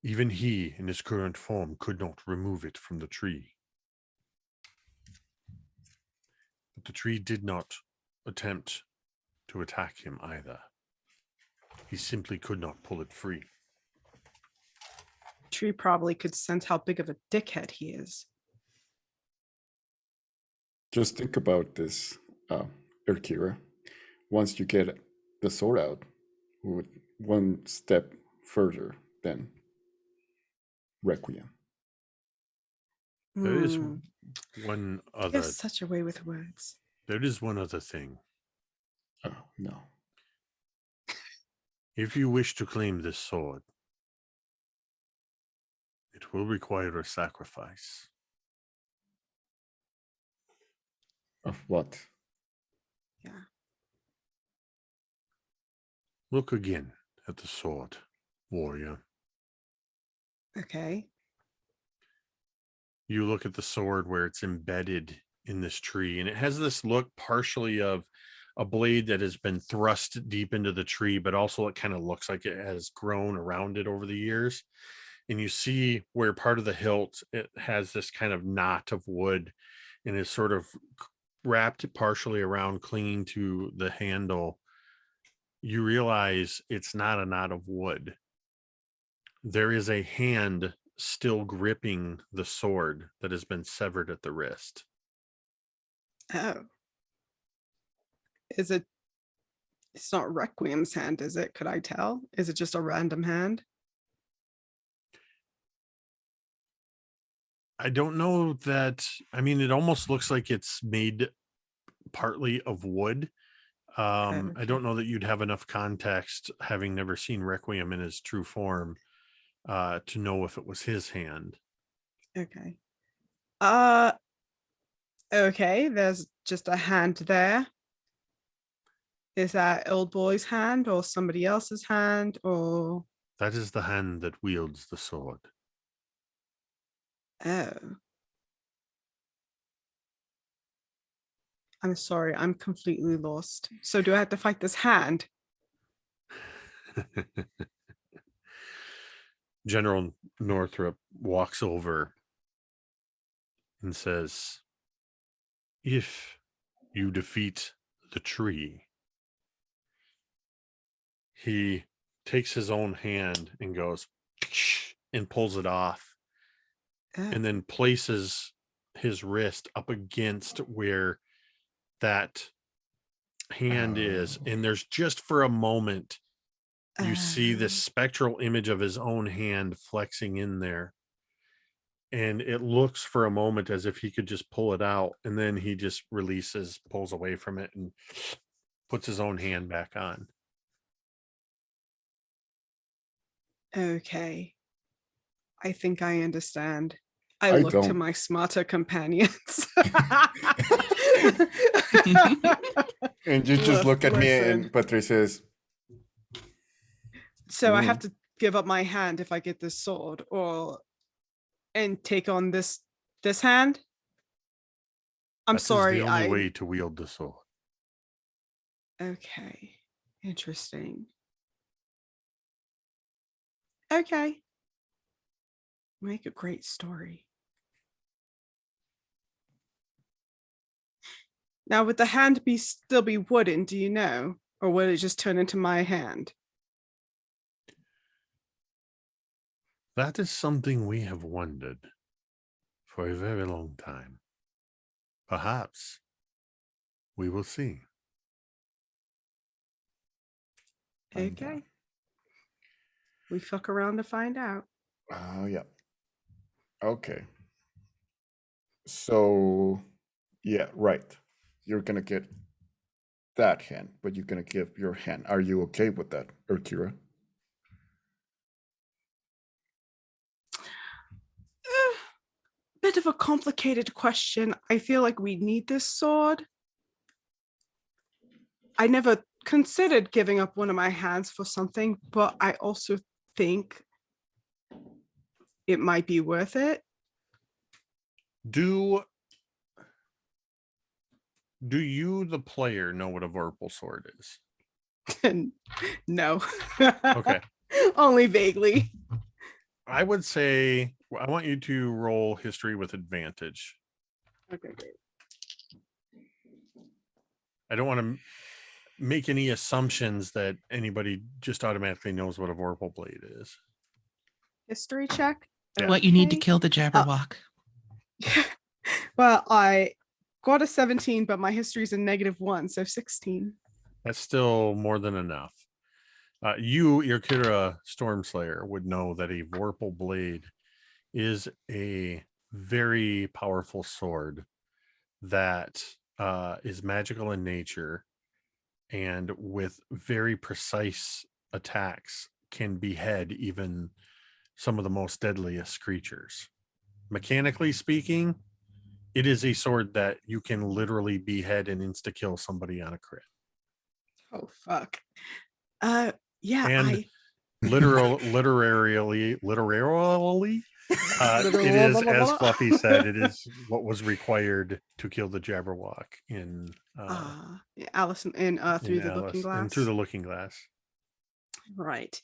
S1: Even he, in his current form, could not remove it from the tree. But the tree did not attempt to attack him either. He simply could not pull it free.
S3: Tree probably could sense how big of a dickhead he is.
S4: Just think about this, Erkira. Once you get the sword out, with one step further than Requiem.
S1: There is
S3: Mm.
S1: one
S3: You
S1: other.
S3: have such a way with words.
S1: There is one other thing.
S4: Oh, no.
S1: If you wish to claim this sword, it will require a sacrifice.
S4: Of what?
S3: Yeah.
S1: Look again at the sword, warrior.
S3: Okay.
S1: You look at the sword where it's embedded in this tree, and it has this look partially of a blade that has been thrust deep into the tree, but also it kind of looks like it has grown around it over the years. And you see where part of the hilt, it has this kind of knot of wood and is sort of wrapped partially around, clinging to the handle. You realize it's not a knot of wood. There is a hand still gripping the sword that has been severed at the wrist.
S3: Oh. Is it? It's not Requiem's hand, is it? Could I tell? Is it just a random hand?
S1: I don't know that. I mean, it almost looks like it's made partly of wood. I
S3: Okay.
S1: don't know that you'd have enough context, having never seen Requiem in his true form, to know if it was his hand.
S3: Okay. Okay, there's just a hand there. Is that old boy's hand or somebody else's hand or
S1: That is the hand that wields the sword.
S3: Oh. I'm sorry, I'm completely lost. So do I have to fight this hand?
S1: General Northrop walks over and says, if you defeat the tree, he takes his own hand and goes and pulls it off
S3: Oh.
S1: and then places his wrist up against where that hand is. And there's just for a moment, you see this spectral image of his own hand flexing in there. And it looks for a moment as if he could just pull it out. And then he just releases, pulls away from it, and puts his own hand back on.
S3: Okay. I think I understand. I
S4: I
S3: look to
S4: don't.
S3: my smarter companions.
S4: And you just look at me
S3: Listen.
S4: and Patrice says,
S3: So I have to give up my hand if I get this sword, and take on this hand. I'm
S1: That is
S3: sorry.
S1: the only way to wield the sword.
S3: Okay. Interesting. Okay. Make a great story. Now, would the hand still be wooden, do you know? Or would it just turn into my hand?
S1: That is something we have wondered for a very long time. Perhaps we will see.
S3: Okay. We fuck around to find out.
S4: Oh, yeah. Okay. So, yeah, right. You're going to get that hand, but you're going to give your hand. Are you okay with that, Urkira?
S3: Bit of a complicated question. I feel like we need this sword. I never considered giving up one of my hands for something, but I also think it might be worth it.
S1: Do you, the player, know what a Vorpal sword is?
S3: No.
S1: Okay.
S3: Only vaguely.
S1: I would say I want you to roll history with advantage.
S3: Okay, great.
S1: I don't want to make any assumptions that anybody just automatically knows what a Vorpal blade is.
S3: History check.
S1: Yeah.
S2: What you need to
S3: Okay.
S2: kill the Jabberwock.
S3: Well, I got a 17, but my history's a -1, so 16.
S1: That's still more than enough. You, Irkira Stormslayer, would know that a Vorpal blade is a very powerful sword that is magical in nature and with very precise attacks can behead even some of the most deadliest creatures. Mechanically speaking, it is a sword that you can literally behead and insta-kill somebody on a crit.
S3: Oh fuck. Yeah,
S1: And literally, it is, as Fluffy said, it is what was required to kill the Jabberwock in
S3: Alice in Through the Looking Glass.
S1: And Through the Looking Glass.
S3: Right.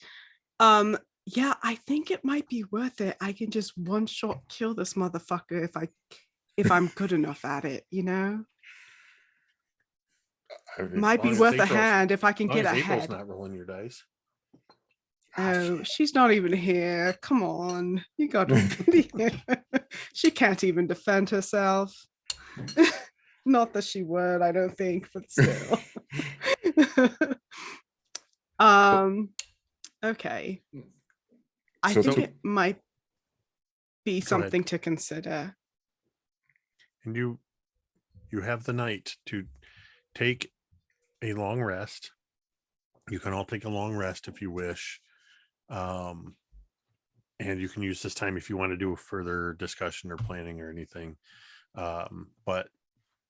S3: Yeah, I think it might be worth it. I can just one shot kill this motherfucker if I'm good enough at it, you know? Might be worth a hand if I can get ahead.
S1: April's not rolling your dice.
S3: Oh, she's not even here. Come on. You got her. She can't even defend herself. Not that she would, I don't think, but still. Okay. I think it might be something to consider.
S1: And you have the night to take a long rest. You can all take a long rest if you wish. And you can use this time if you want to do a further discussion or planning or anything. But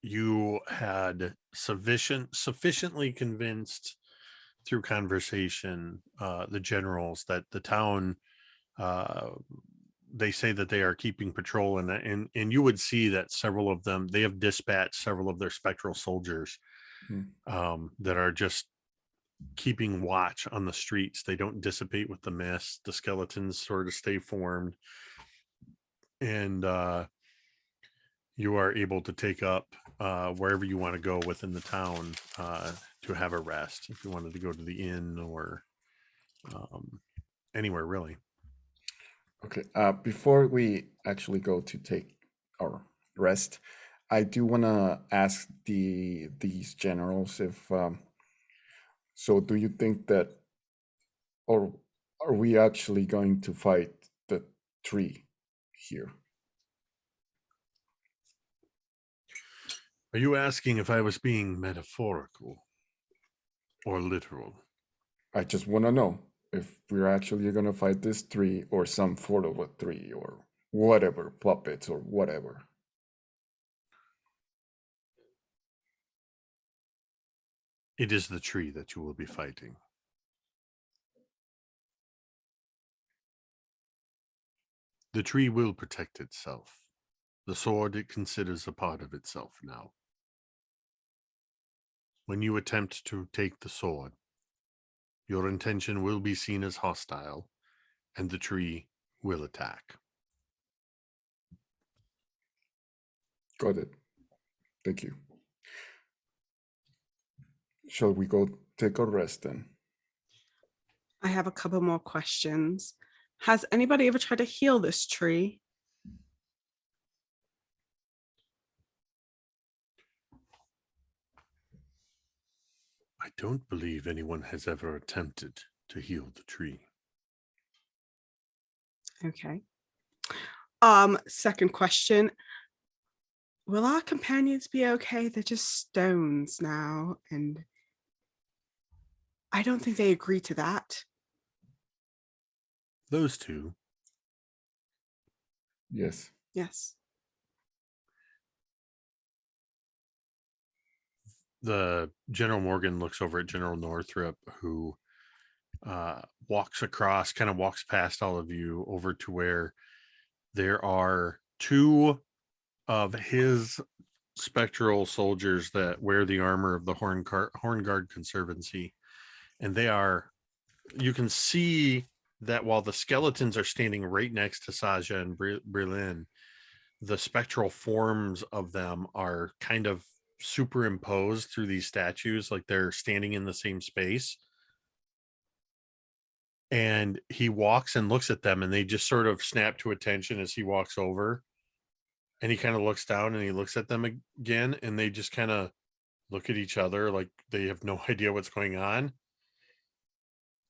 S1: you had sufficiently convinced through conversation the generals that the town they say that they are keeping patrol, and you would see that several of them, they have dispatched several of their spectral soldiers that are just keeping watch on the streets. They don't dissipate with the mist. The skeletons sort of stay formed, and you are able to take up wherever you want to go within the town to have a rest. If you wanted to go to the inn or anywhere really.
S4: Okay. Before we actually go to take our rest, I do want to ask these generals if so. Do you think that, or are we actually going to fight the tree here?
S1: Are you asking if I was being metaphorical or literal?
S4: I just want to know if we're actually going to fight this tree or some sort of a tree or whatever, puppets or whatever.
S1: It is the tree that you will be fighting. The tree will protect itself. The sword it considers a part of itself now. When you attempt to take the sword, your intention will be seen as hostile, and the tree will attack.
S4: Got it. Thank you. Shall we go take a rest then?
S3: I have a couple more questions. Has anybody ever tried to heal this tree?
S1: I don't believe anyone has ever attempted to heal the tree.
S3: Okay. Second question. Will our companions be okay? They're just stones now, and I don't think they agree to that.
S1: Those two,
S4: Yes.
S3: Yes.
S1: the General Morgan looks over at General Northrop, who walks across, kind of walks past all of you over to where there are two of his spectral soldiers that wear the armor of the Horn Guard Conservancy. And they are, you can see that while the skeletons are standing right next to Saja and Berlin, the spectral forms of them are kind of superimposed through these statues, like they're standing in the same space. And he walks and looks at them, and they just sort of snap to attention as he walks over. And he kind of looks down and he looks at them again, and they just kind of look at each other like they have no idea what's going on.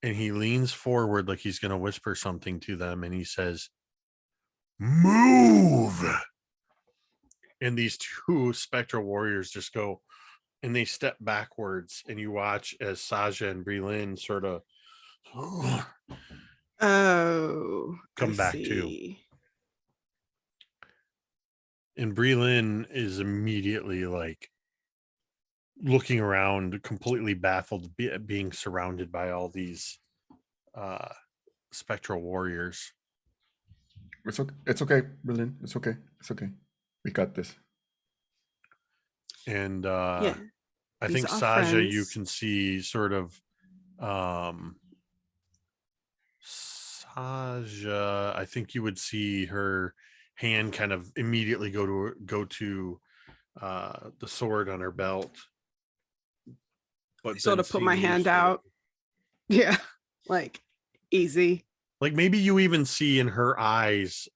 S1: And he leans forward like he's going to whisper something to them, and he says, "Move!" And these two spectral warriors just go, and they step backwards, and you watch as Saja and Brelin sort of
S3: Oh,
S1: come
S3: I
S1: back
S3: see.
S1: too. And Brelin is immediately like looking around, completely baffled at being surrounded by all these spectral warriors.
S4: It's okay. It's okay, Berlin. It's okay. It's okay. We got this.
S1: And
S3: Yeah.
S1: I
S3: These
S1: think
S3: are
S1: Saja, you
S3: friends.
S1: can see sort of Saja, I think you would see her hand kind of immediately go to the sword on her belt. But
S3: Sort
S1: then
S3: of put my
S1: seeing you
S3: hand
S1: sort of-
S3: out. Yeah. Like easy.
S1: like maybe you even see in her eyes,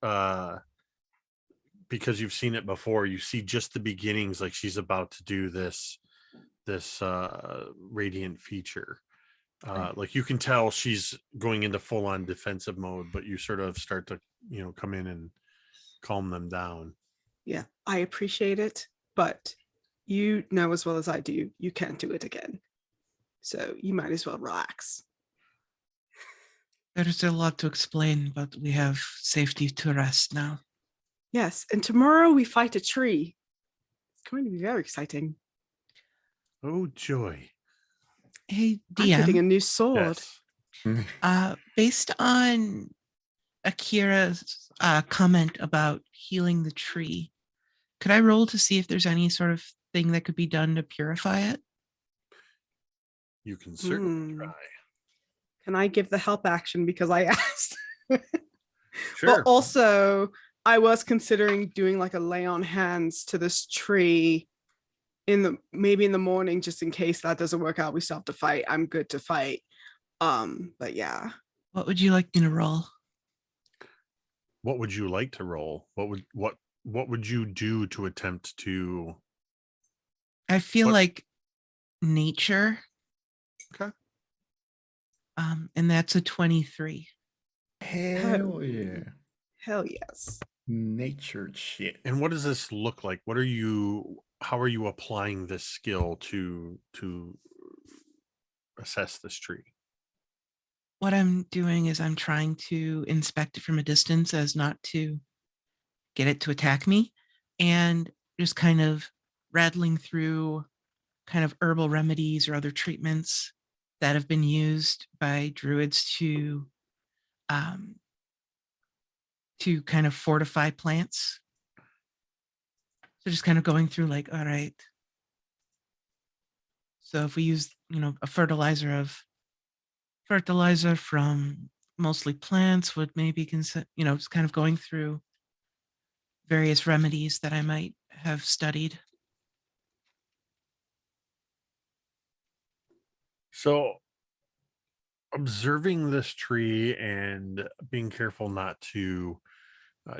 S1: because you've seen it before, you see just the beginnings, like she's about to do this radiant feature. Like you can tell she's going into full-on defensive mode, but you sort of start to, come in and calm them down.
S3: Yeah. I appreciate it, but you know as well as I do, you can't do it again. So you might as well relax.
S2: There's a lot to explain, but we have safety to rest now.
S3: Yes. And tomorrow we fight a tree. It's going to be very exciting.
S1: Oh joy.
S2: Hey,
S3: I'm getting a
S2: DM,
S3: new sword.
S1: Yes.
S2: based on Akira's comment about healing the tree. Could I roll to see if there's any sort of thing that could be done to purify it?
S1: You can certainly
S3: Hmm.
S1: try.
S3: Can I give the help action because I asked?
S1: Sure.
S3: But also, I was considering doing like a lay on hands to this tree maybe in the morning, just in case that doesn't work out. We still have to fight. I'm good to fight. But yeah.
S2: What would you like me to roll?
S1: What would you like to roll? What would you do to attempt to?
S2: I feel
S1: What-
S2: like nature.
S1: Okay.
S2: And that's a 23.
S4: Hell yeah.
S3: Hell yes.
S4: Nature shit.
S1: And what does this look like? How are you applying this skill to assess this tree?
S2: What I'm doing is I'm trying to inspect it from a distance as not to get it to attack me, and just kind of rattling through kind of herbal remedies or other treatments that have been used by druids um, to kind of fortify plants. So just kind of going through like, all right. So if we use, a fertilizer from mostly plants would maybe consider, just kind of going through various remedies that I might have studied.
S1: So observing this tree and being careful not to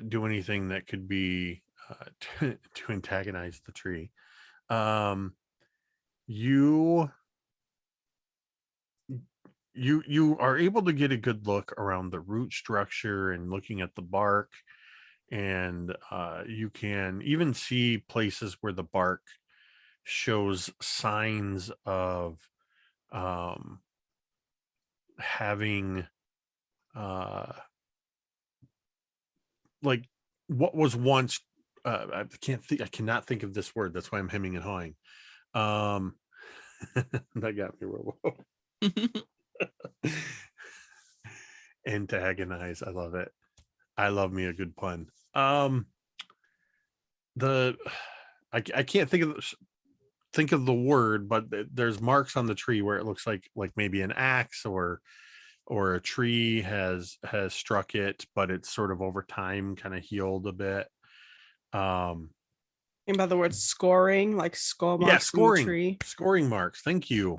S1: do anything that could be to antagonize the tree. You you are able to get a good look around the root structure and looking at the bark, and you can even see places where the bark shows signs of um, having like what was once I cannot think of this word. That's why I'm hemming and hawing. Um, that got me real low. Antagonize. I love it. I love me a good pun. The I can't think of the word, but there's marks on the tree where it looks like maybe an axe or a tree has struck it, but it's sort of over time kind of healed a bit.
S3: And by the word scoring, like score
S1: Yeah,
S3: marks in the tree.
S1: scoring marks. Thank you.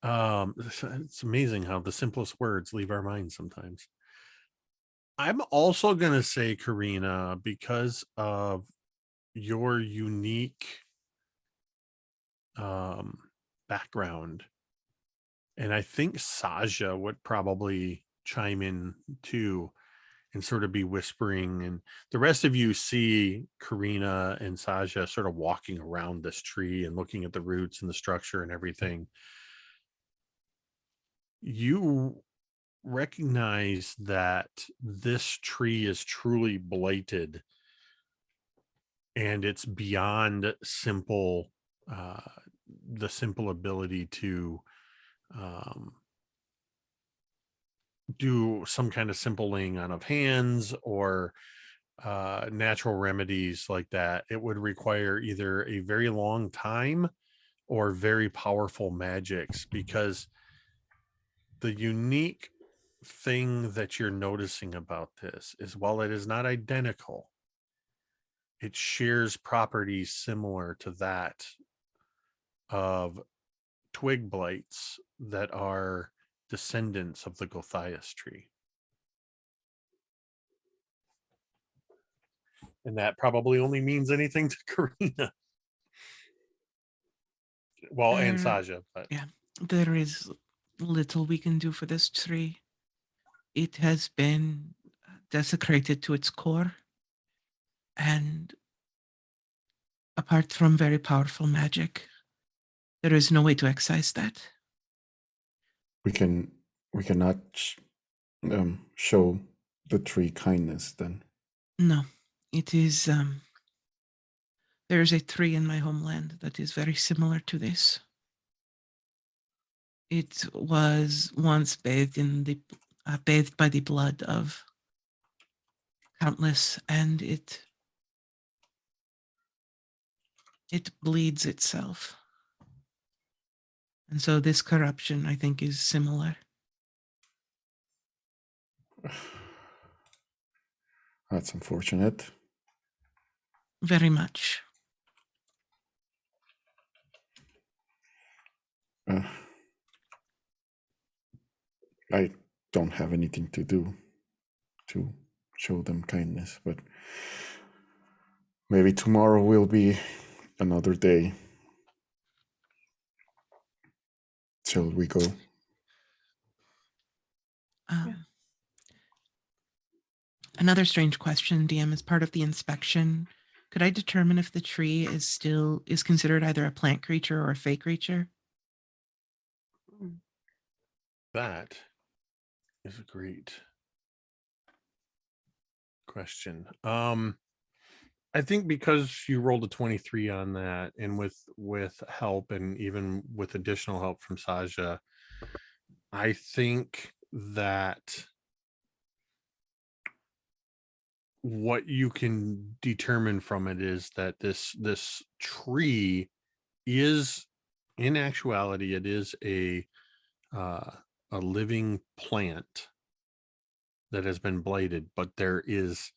S1: It's amazing how the simplest words leave our minds sometimes. I'm also gonna say, Karina, because of your unique um background, and I think Saja would probably chime in too and sort of be whispering, and the rest of you see Karina and Saja sort of walking around this tree and looking at the roots and the structure and everything. You recognize that this tree is truly blighted, and it's beyond simple the simple ability to um, do some kind of simple laying on of hands or natural remedies like that. It would require either a very long time or very powerful magics, because the unique thing that you're noticing about this is, while it is not identical, it shares properties similar to that of twig blights that are descendants of the Gothias tree. And that probably only means anything to Karina. Well, and
S2: There,
S1: Saja, but
S2: yeah, there is little we can do for this tree. It has been desecrated to its core, and apart from very powerful magic, there is no way to excise that.
S4: We cannot show the tree kindness then.
S2: No, it is. There is a tree in my homeland that is very similar to this. It was once bathed by the blood of countless, and it bleeds itself. And so this corruption, I think, is similar.
S4: That's unfortunate.
S2: Very much.
S4: I don't have anything to do to show them kindness, but maybe tomorrow will be another day. Shall we go?
S2: Another strange question, DM, as part of the inspection, could I determine if the tree is considered either a plant creature or a fey creature?
S1: That is a great question. I think because you rolled a 23 on that, and with help and even with additional help from Saja, I think that what you can determine from it is that this tree is, in actuality, it is a living plant that has been blighted, but there is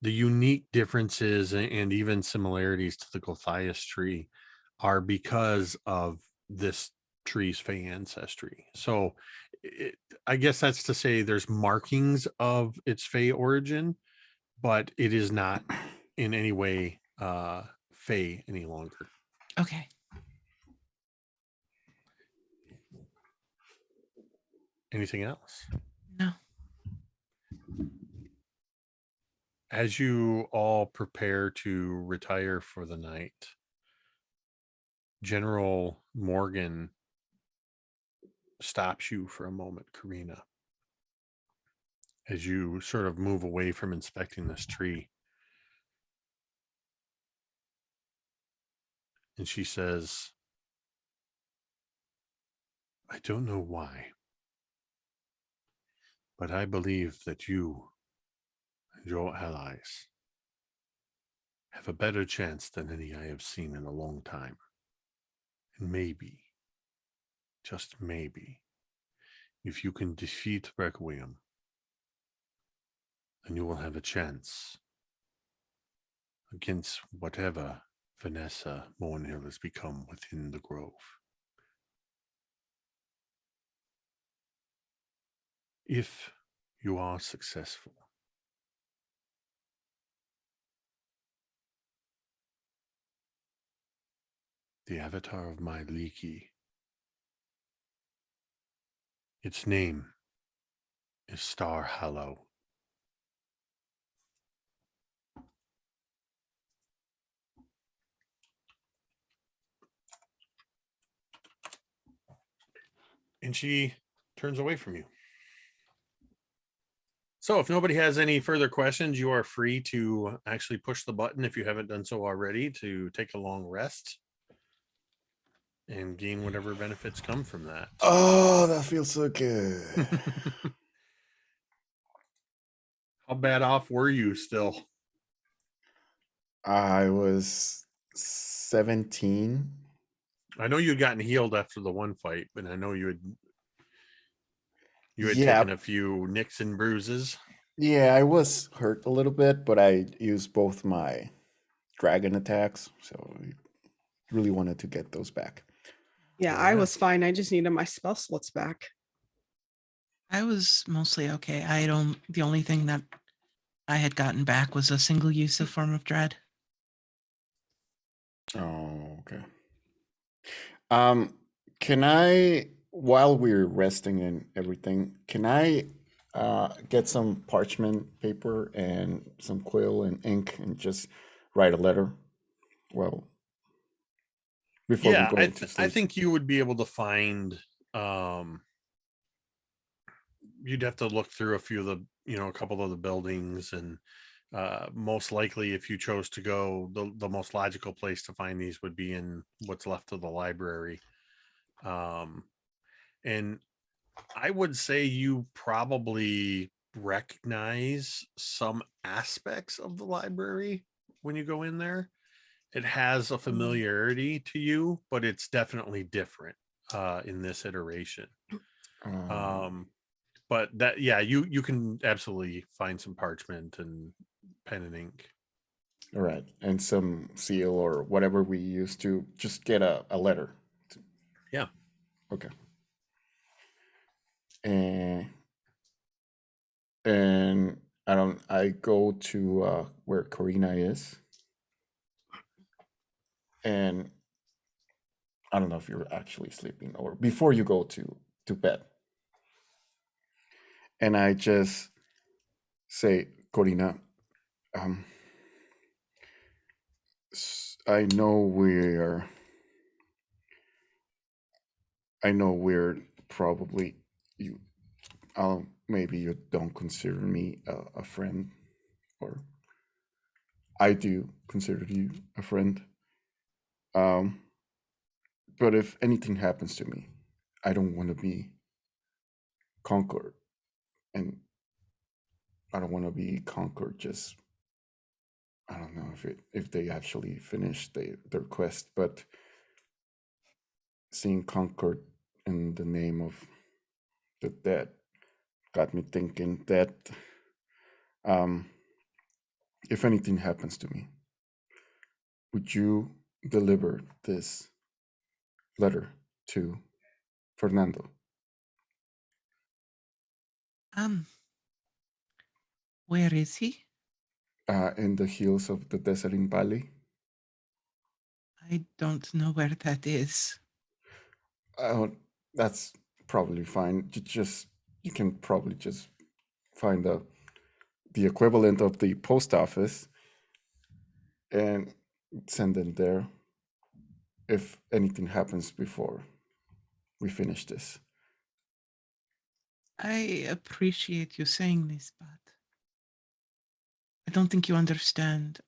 S1: the unique differences and even similarities to the Gothias tree are because of this tree's fey ancestry. So I guess that's to say there's markings of its fey origin, but it is not in any way fey any longer.
S2: Okay.
S1: Anything else?
S2: No.
S1: As you all prepare to retire for the night, General Morgan stops you for a moment, Karina, as you sort of move away from inspecting this tree. And she says, I don't know why, but I believe that you and your allies have a better chance than any I have seen in a long time. And maybe, just maybe, if you can defeat Requiem, then you will have a chance against whatever Vanessa Mournhill has become within the Grove. If you are successful, the avatar of my Leaky, its name is Starwallow. And she turns away from you. So if nobody has any further questions, you are free to actually push the button, if you haven't done so already, to take a long rest and gain whatever benefits come from that.
S4: Oh, that feels so good.
S1: How bad off were you still?
S4: I was 17.
S1: I know you'd gotten healed after the one fight, but I know you had
S4: Yeah.
S1: taken a few nicks and bruises.
S4: Yeah, I was hurt a little bit, but I used both my dragon attacks, so I really wanted to get those back.
S3: Yeah, I was fine. I just needed my spell slots back.
S2: I was mostly okay. The only thing that I had gotten back was a single use of Form of Dread.
S4: Oh, okay. Can I, while we're resting and everything, can I get some parchment paper and some quill and ink and just write a letter? Well, before we
S1: Yeah,
S4: go to
S1: I
S4: sleep.
S1: think you would be able to find. You'd have to look through a few of the, a couple of the buildings, and most likely, if you chose to go, the most logical place to find these would be in what's left of the library. And I would say you probably recognize some aspects of the library when you go in there. It has a familiarity to you, but it's definitely different in this iteration. But that, yeah, you can absolutely find some parchment and pen and ink.
S4: all right, and some seal or whatever we use to just get a letter.
S1: Yeah.
S4: Okay. And I go to where Corina is, and I don't know if you're actually sleeping or before you go to bed. And I just say, Corina, um, I know we're probably you. Maybe you don't consider me a friend, or I do consider you a friend. Um, but if anything happens to me, I don't want to be conquered, and I don't want to be conquered. Just I don't know if they actually finish their quest, but seeing conquered in the name of the dead got me thinking that um, if anything happens to me, would you deliver this letter to Fernando
S2: Um, where is he?
S4: in the hills of the Desert Valley?
S2: I don't know where that is.
S4: Uh, that's probably fine. You can probably just find the equivalent of the post office and send it there if anything happens before we finish this.
S2: I appreciate you saying this, but I don't think you understand.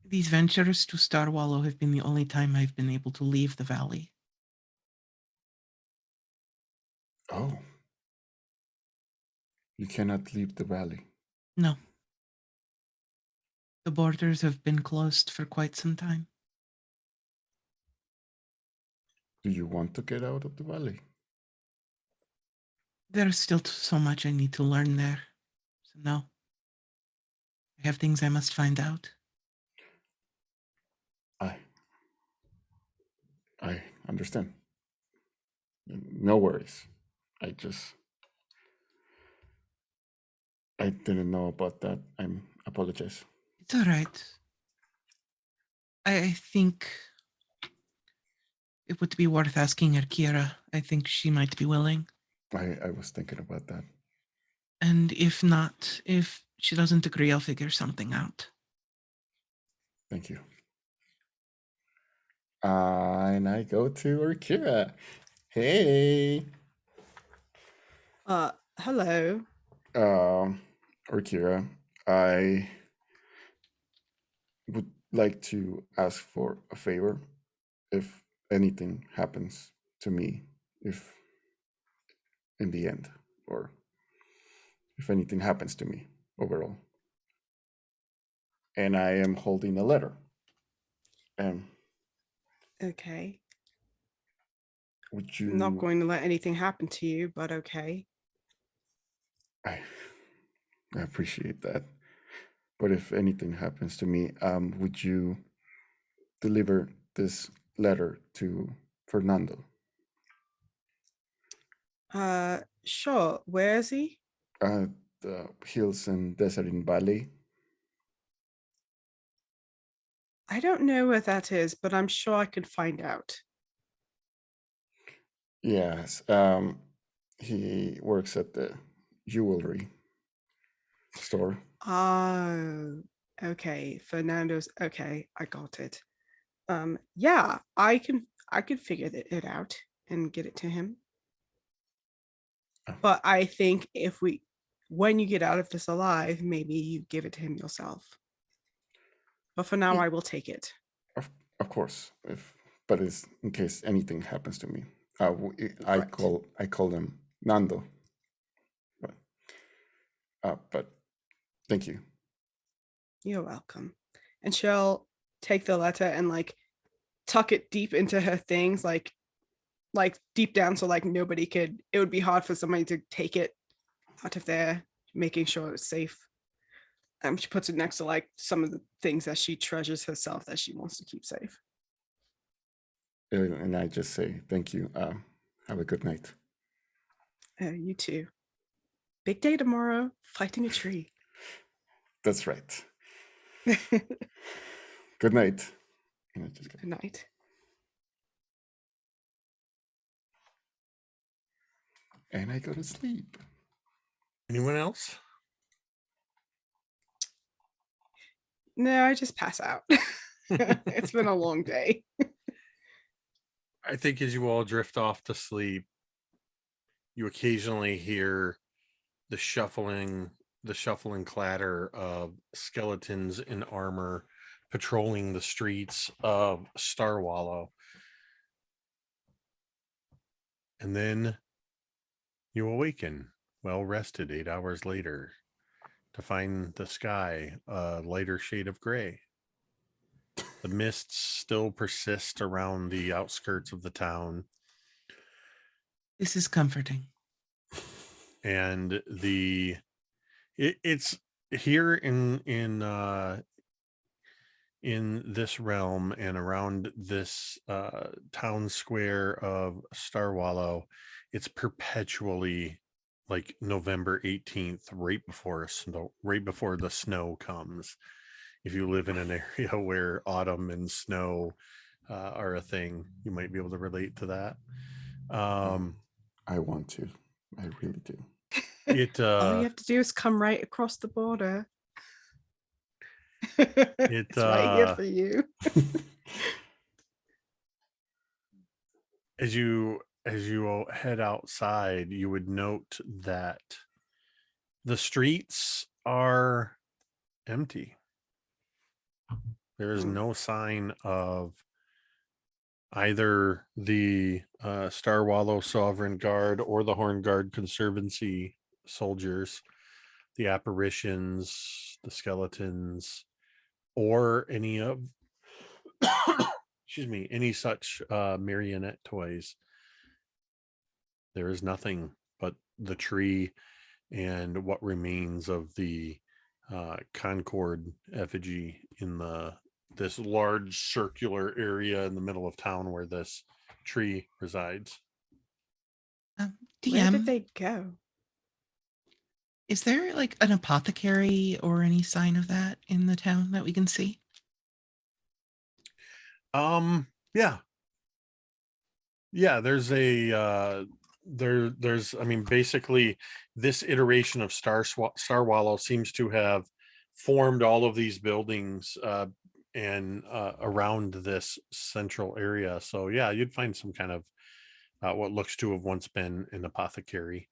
S2: These ventures to Starwallow have been the only time I've been able to leave the valley.
S4: Oh, you cannot leave the valley.
S2: No. The borders have been closed for quite some time.
S4: Do you want to get out of the valley?
S2: There's still so much I need to learn there. So, no. I have things I must find out.
S4: I I understand. No worries. I didn't know about that. I apologize.
S2: It's all right. I think it would be worth asking Akira. I think she might be willing.
S4: I was thinking about that.
S2: And if not, if she doesn't agree, I'll figure something out.
S4: Thank you. And I go to Orkira. Hey.
S3: Hello.
S4: Orkira, I would like to ask for a favor if anything happens to me, if in the end, or if anything happens to me overall. And I am holding a letter. And
S3: Okay.
S4: would
S3: I'm not
S4: you?
S3: going to let anything happen to you, but okay.
S4: I appreciate that. But if anything happens to me, would you deliver this letter to Fernando?
S3: Sure. Where is he?
S4: The hills and desert in Valley.
S3: I don't know where that is, but I'm sure I could find out.
S4: Yes. He works at the jewelry store.
S3: Oh, okay. Fernando's okay. I got it. Yeah, I can figure it out and get it to him.
S4: Oh.
S3: But I think when you get out of this alive, maybe you give it to him yourself. But for now,
S4: Yeah,
S3: I will take it.
S4: of course. But it's in case anything happens to me.
S3: Right.
S4: I call them Nando. But But thank you.
S3: You're welcome. And she'll take the letter and like tuck it deep into her things, like deep down, so like nobody could. It would be hard for somebody to take it out of there, making sure it's safe. She puts it next to like some of the things that she treasures herself that she wants to keep safe.
S4: And I just say thank you. Have a good night.
S3: You too. Big day tomorrow, fighting a tree.
S4: That's right. Good night. And I just go,
S3: Good night.
S4: and I go to sleep.
S1: Anyone else?
S3: No, I just pass out. It's been a long day.
S1: I think as you all drift off to sleep, you occasionally hear the shuffling clatter of skeletons in armor patrolling the streets of Starwallow. And then you awaken, well rested 8 hours later, to find the sky a lighter shade of gray. The mists still persist around the outskirts of the town,
S2: This is comforting.
S1: and it's here in this realm and around this town square of Starwallow. It's perpetually like November 18th, right before the snow comes. If you live in an area where autumn and snow are a thing, you might be able to relate to that.
S4: I want to. I really do.
S1: It
S3: All you have to do is come right across the border.
S1: it
S3: It's right here for you.
S1: as you head outside, you would note that the streets are empty. There is no sign of either the Starwallow Sovereign Guard or the Horn Guard Conservancy soldiers, the apparitions, the skeletons, or any of excuse me, any such marionette toys. There is nothing but the tree and what remains of the Concord effigy in this large circular area in the middle of town where this tree resides.
S3: Where did
S2: DM,
S3: they go?
S2: is there like an apothecary or any sign of that in the town that we can see?
S1: Yeah. Yeah, there's a there's I mean basically this iteration of Starwallow seems to have formed all of these buildings and around this central area. So yeah, you'd find some kind of what looks to have once been an apothecary.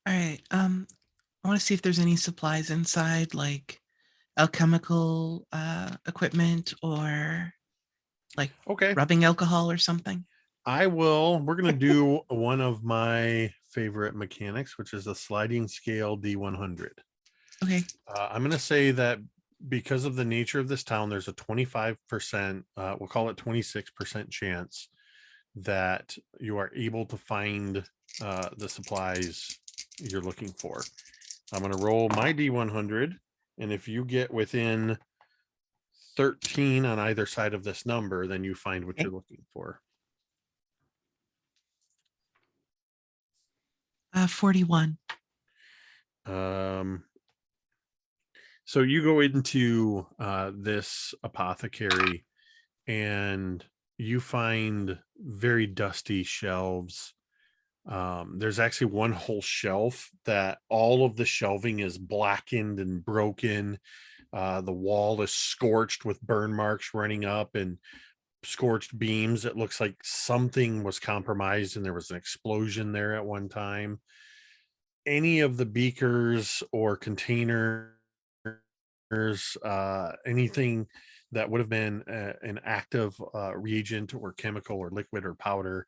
S2: All right. I want to see if there's any supplies inside, like alchemical equipment or like
S1: Okay.
S2: rubbing alcohol or something.
S1: We're going to do one of my favorite mechanics, which is a sliding scale D100.
S2: Okay.
S1: I'm going to say that because of the nature of this town, there's a 25%, we'll call it 26% chance that you are able to find the supplies you're looking for. I'm going to roll my D100, and if you get within 13 on either side of this number, then you find what
S2: Okay.
S1: you're looking for.
S2: 41.
S1: So you go into this apothecary and you find very dusty shelves. There's actually one whole shelf that all of the shelving is blackened and broken. The wall is scorched with burn marks running up and scorched beams. It looks like something was compromised and there was an explosion there at one time. Any of the beakers or containers, anything that would have been an active reagent or chemical or liquid or powder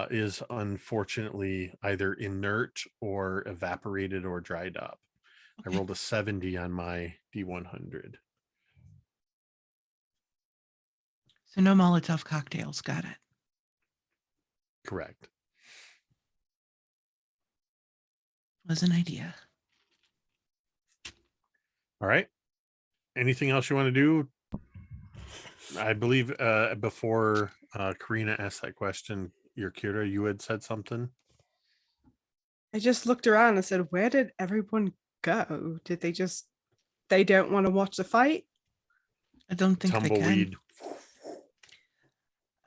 S1: is unfortunately either inert or evaporated or dried up. I
S2: Okay.
S1: rolled a 70 on my D100.
S2: So no Molotov cocktails. Got it.
S1: Correct.
S2: Was an idea.
S1: All right. Anything else you want to do? I believe before Karina asked that question, your Kira, you had said something.
S3: I just looked around and said, where did everyone go? Did they don't want to watch the fight?
S2: I don't think they can.
S1: Tumbleweed.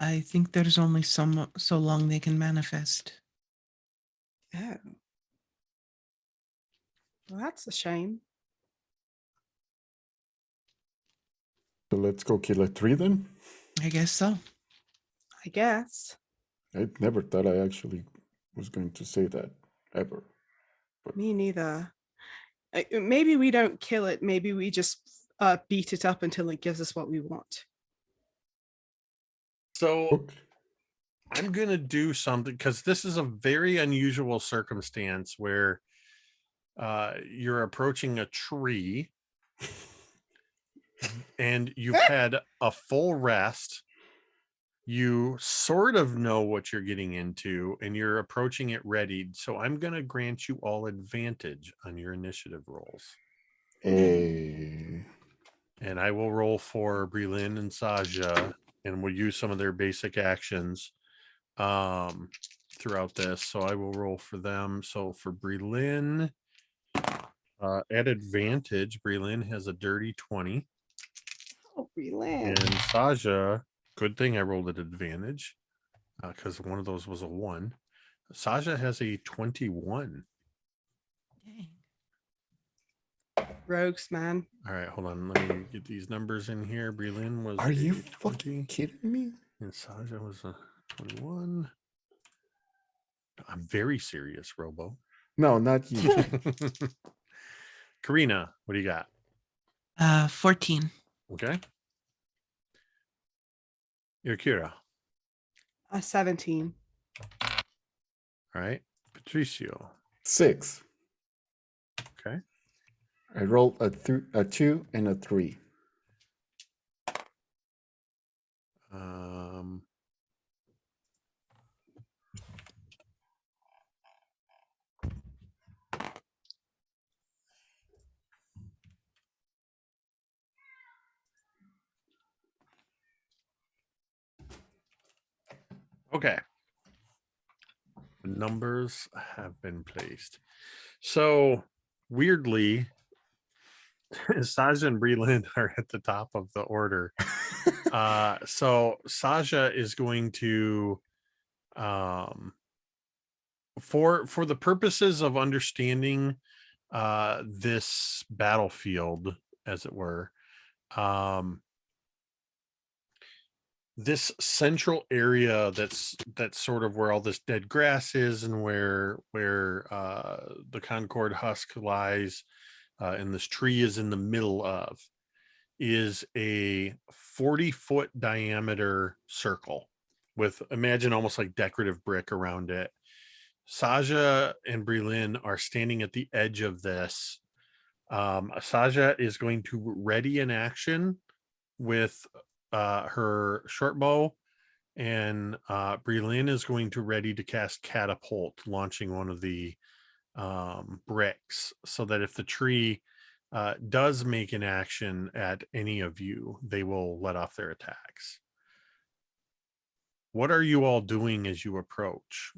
S2: I think there's only so long they can manifest.
S3: Oh. Well, that's a shame.
S4: So let's go kill a tree then.
S2: I guess so.
S3: I guess.
S4: I never thought I actually was going to say that ever.
S3: Me neither. Maybe we don't kill it. Maybe we just beat it up until it gives us what we want.
S1: So
S4: Okay.
S1: I'm going to do something because this is a very unusual circumstance where you're approaching a tree and you've had a full rest. You sort of know what you're getting into and you're approaching it readied. So I'm going to grant you all advantage on your initiative rolls.
S4: Eh,
S1: And I will roll for Breland and Saja, and we'll use some of their basic actions throughout this. So I will roll for them. So for Breland, at advantage, Breland has a dirty 20.
S3: Oh, we land.
S1: And Saja, good thing I rolled at advantage because one of those was a 1. Saja has a 21.
S2: Dang.
S3: Rogues, man.
S1: All right, hold on. Let me get these numbers in here. Breland was
S4: are you
S1: a 20.
S4: fucking kidding me?
S1: And Saja was a 21. I'm very serious, Robo.
S4: No, not you.
S1: Karina, what do you got?
S2: 14.
S1: Okay. Kira.
S3: 17.
S1: All right. Patricio.
S4: 6.
S1: Okay.
S4: I rolled a 2 and a 3.
S1: Okay. Numbers have been placed. So weirdly, Saja and Breland are at the top of the order. So Saja is going to for the purposes of understanding this battlefield, as it were, this central area that's sort of where all this dead grass is and where the Concord husk lies and this tree is in the middle of is a 40-foot diameter circle with, imagine, almost like decorative brick around it. Saja and Breland are standing at the edge of this. Saja is going to ready an action with her short bow, and Breland is going to ready to cast catapult, launching one of the bricks, so that if the tree does make an action at any of you, they will let off their attacks. What are you all doing as you approach?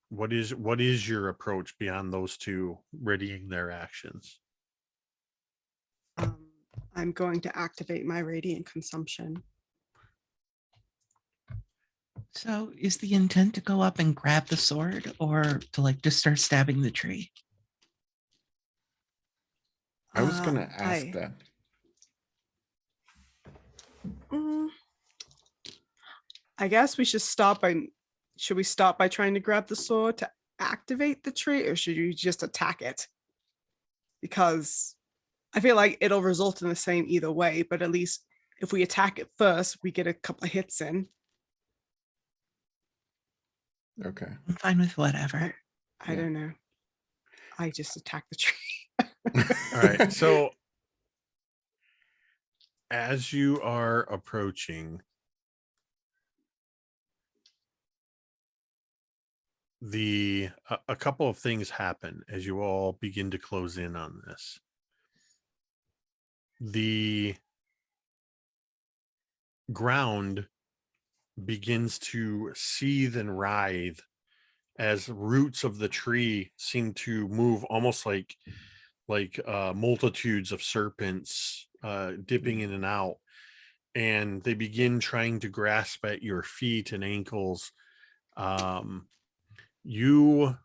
S1: What is your approach beyond those two readying their actions?
S3: I'm going to activate my radiant consumption.
S2: So is the intent to go up and grab the sword or to like just start stabbing the tree?
S4: I was going to ask
S3: I-
S4: that.
S3: I guess we should stop by. Should we stop by trying to grab the sword to activate the tree, or should you just attack it? Because I feel like it'll result in the same either way, but at least if we attack it first, we get a couple of hits in.
S4: Okay.
S2: I'm fine with whatever.
S3: I don't know. I just attack the tree.
S1: All right. So as you are approaching, a couple of things happen as you all begin to close in on this. The ground begins to seethe and writhe as roots of the tree seem to move almost like multitudes of serpents dipping in and out, and they begin trying to grasp at your feet and ankles. You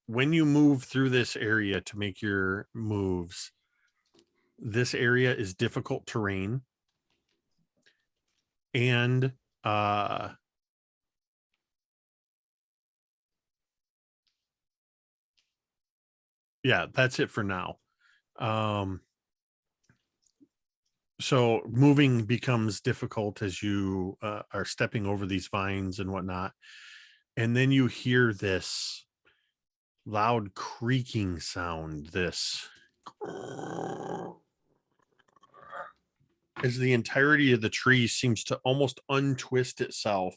S1: When you move through this area to make your moves, this area is difficult terrain, and yeah, that's it for now. So moving becomes difficult as you are stepping over these vines and whatnot, and then you hear this loud creaking sound, this as the entirety of the tree seems to almost untwist itself,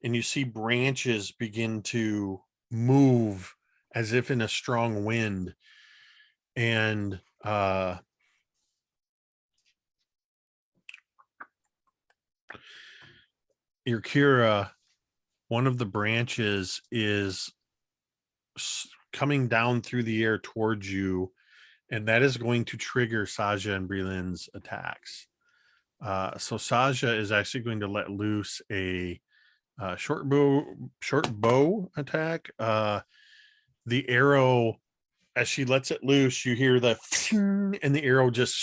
S1: and you see branches begin to move as if in a strong wind, and your Kira, one of the branches is coming down through the air towards you, and that is going to trigger Saja and Brelin's attacks. So Saja is actually going to let loose a short bow attack. The arrow, as she lets it loose, you hear the and the arrow just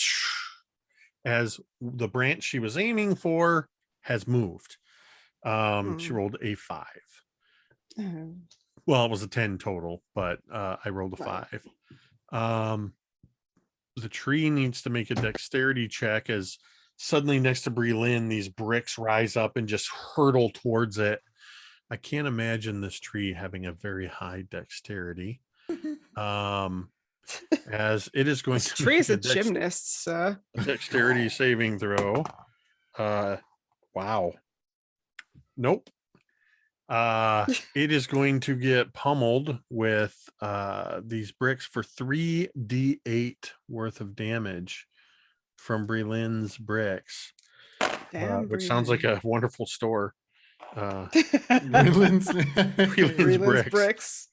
S1: as the branch she was aiming for has moved. She rolled a 5.
S3: Oh,
S1: Well, it was a 10 total, but I rolled a
S3: Right.
S1: 5. The tree needs to make a dexterity check as suddenly next to Brelin, these bricks rise up and just hurtle towards it. I can't imagine this tree having a very high dexterity. As it is going
S3: this
S1: to
S3: tree
S1: make
S3: is a gymnast, sir.
S1: a dexterity saving throw. Wow. Nope. It is going to get pummeled with these bricks for 3d8 worth of damage from Brelin's bricks,
S3: Damn,
S1: which sounds like a wonderful store.
S4: Brilliant's
S1: Brelin's
S3: Breland's
S1: bricks.
S3: bricks.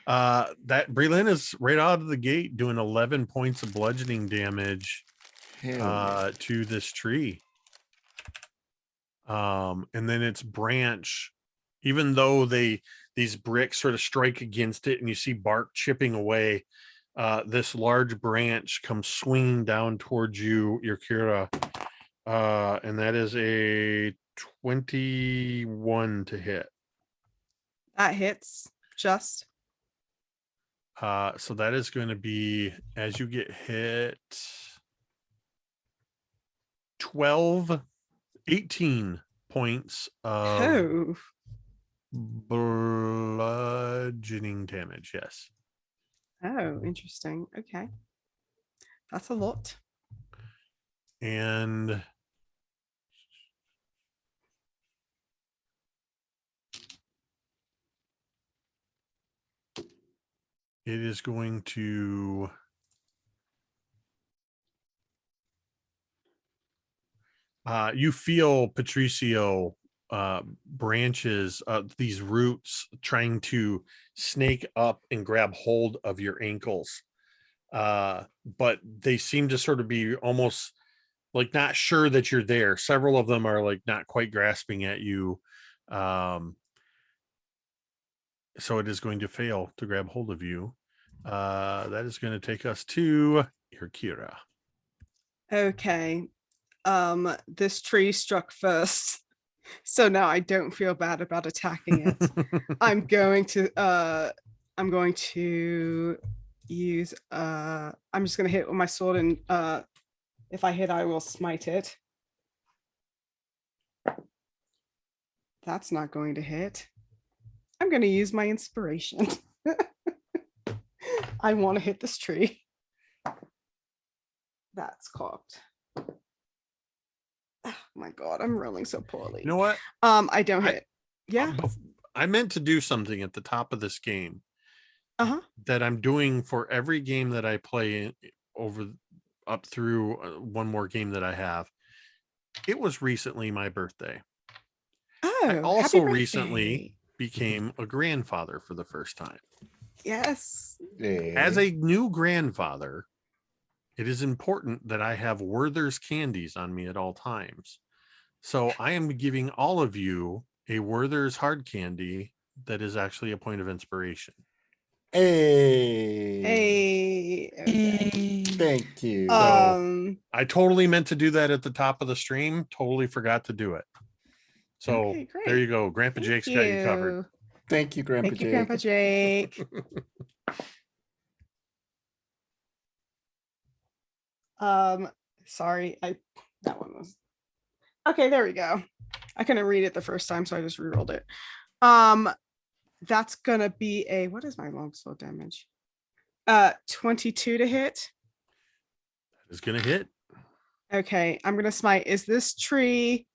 S1: That Brelin is right out of the gate doing 11 points of bludgeoning damage to this tree. And then its branch, even though these bricks sort of strike against it and you see bark chipping away, this large branch comes swinging down towards you, your Kira, and that is a 21 to hit.
S3: That hits just.
S1: So that is going to be, as you get hit, 18 points of
S3: Oh,
S1: bludgeoning damage. Yes.
S3: oh, interesting. Okay, that's a lot.
S1: And it is going to you feel Patricio branches, these roots trying to snake up and grab hold of your ankles, but they seem to sort of be almost like not sure that you're there. Several of them are like not quite grasping at you, so it is going to fail to grab hold of you. That is going to take us to your Kira.
S3: Okay. This tree struck first. So now I don't feel bad about attacking it. I'm going to use I'm just gonna hit with my sword, and if I hit I will smite it. That's not going to hit. I'm gonna use my inspiration. I want to hit this tree. That's cocked. Oh my god, I'm rolling so poorly.
S1: You know what?
S3: I don't
S1: I-
S3: hit. Yeah.
S1: I meant to do something at the top of this game
S3: Uh-huh.
S1: that I'm doing for every game that I play over up through one more game that I have. It was recently my birthday. I
S3: Oh,
S1: also
S3: happy
S1: recently
S3: birthday.
S1: became a grandfather for the first time.
S3: Yes.
S1: As
S4: Eh,
S1: a new grandfather, it is important that I have Werther's candies on me at all times. So I am giving all of you a Werther's hard candy that is actually a point of inspiration.
S4: Hey,
S3: Hey. Okay.
S4: thank you.
S1: So- I totally meant to do that at the top of the stream. Totally forgot to do it. So
S3: Okay, great.
S1: there you go. Grandpa
S3: Thank
S1: Jake's got you covered.
S4: Thank you, Grandpa
S3: Thank you,
S4: Jake.
S3: Grandpa Jake. Sorry, that one was okay. There we go. I couldn't read it the first time, so I just rerolled it. That's gonna be a what is my longsword damage? 22 to hit.
S1: Is gonna hit.
S3: Okay, I'm gonna smite. Is this tree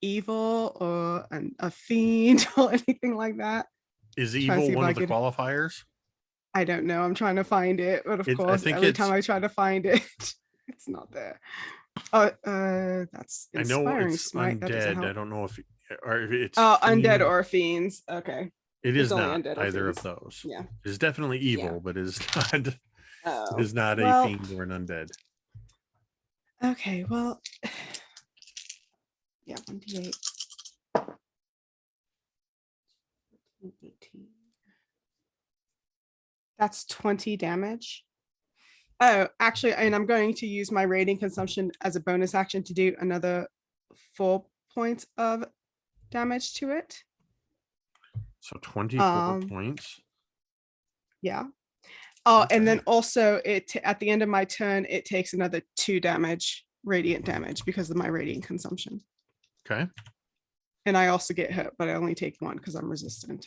S3: evil or a fiend or anything like that?
S1: Is
S3: Trying to
S1: evil
S3: see if
S1: one
S3: I
S1: of the
S3: could-
S1: qualifiers?
S3: I don't know. I'm trying to find it, but of
S1: I
S3: course,
S1: think
S3: every time
S1: it's-
S3: I try to find it, it's not there. Oh, that's
S1: I know
S3: inspiring
S1: it's
S3: smite. That doesn't
S1: undead. I
S3: help.
S1: don't know if it's
S3: Oh, undead
S1: fiend.
S3: or fiends. Okay.
S1: It
S3: it's
S1: is
S3: only
S1: not
S3: undead or
S1: either of
S3: fiends.
S1: those.
S3: Yeah.
S1: It's definitely evil,
S3: Yeah.
S1: but it is not. It
S3: Oh,
S1: is not a
S3: well,
S1: fiend or an undead.
S3: okay. Well, yeah, 1d8. 18. That's 20 damage. Oh, actually, and I'm going to use my rating consumption as a bonus action to do another 4 points of damage to it.
S1: So 24
S3: Um,
S1: points.
S3: Yeah. Oh, and then
S1: Okay.
S3: also at the end of my turn, it takes another 2 damage, radiant damage, because of my radiant consumption.
S1: Okay.
S3: And I also get hurt, but I only take 1 because I'm resistant.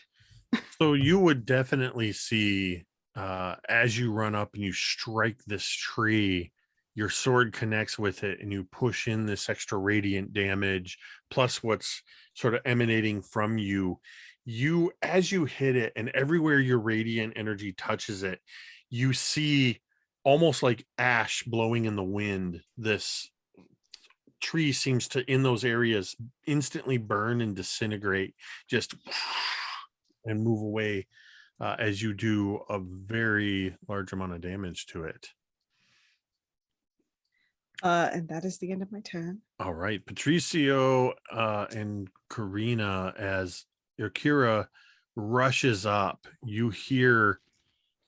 S1: So you would definitely see as you run up and you strike this tree, your sword connects with it and you push in this extra radiant damage, plus what's sort of emanating from you. You, as you hit it, and everywhere your radiant energy touches it, you see almost like ash blowing in the wind. This tree seems to, in those areas, instantly burn and disintegrate, just and move away as you do a very large amount of damage to it.
S3: And that is the end of my turn.
S1: All right, Patricio and Karina, as Akira rushes up, you hear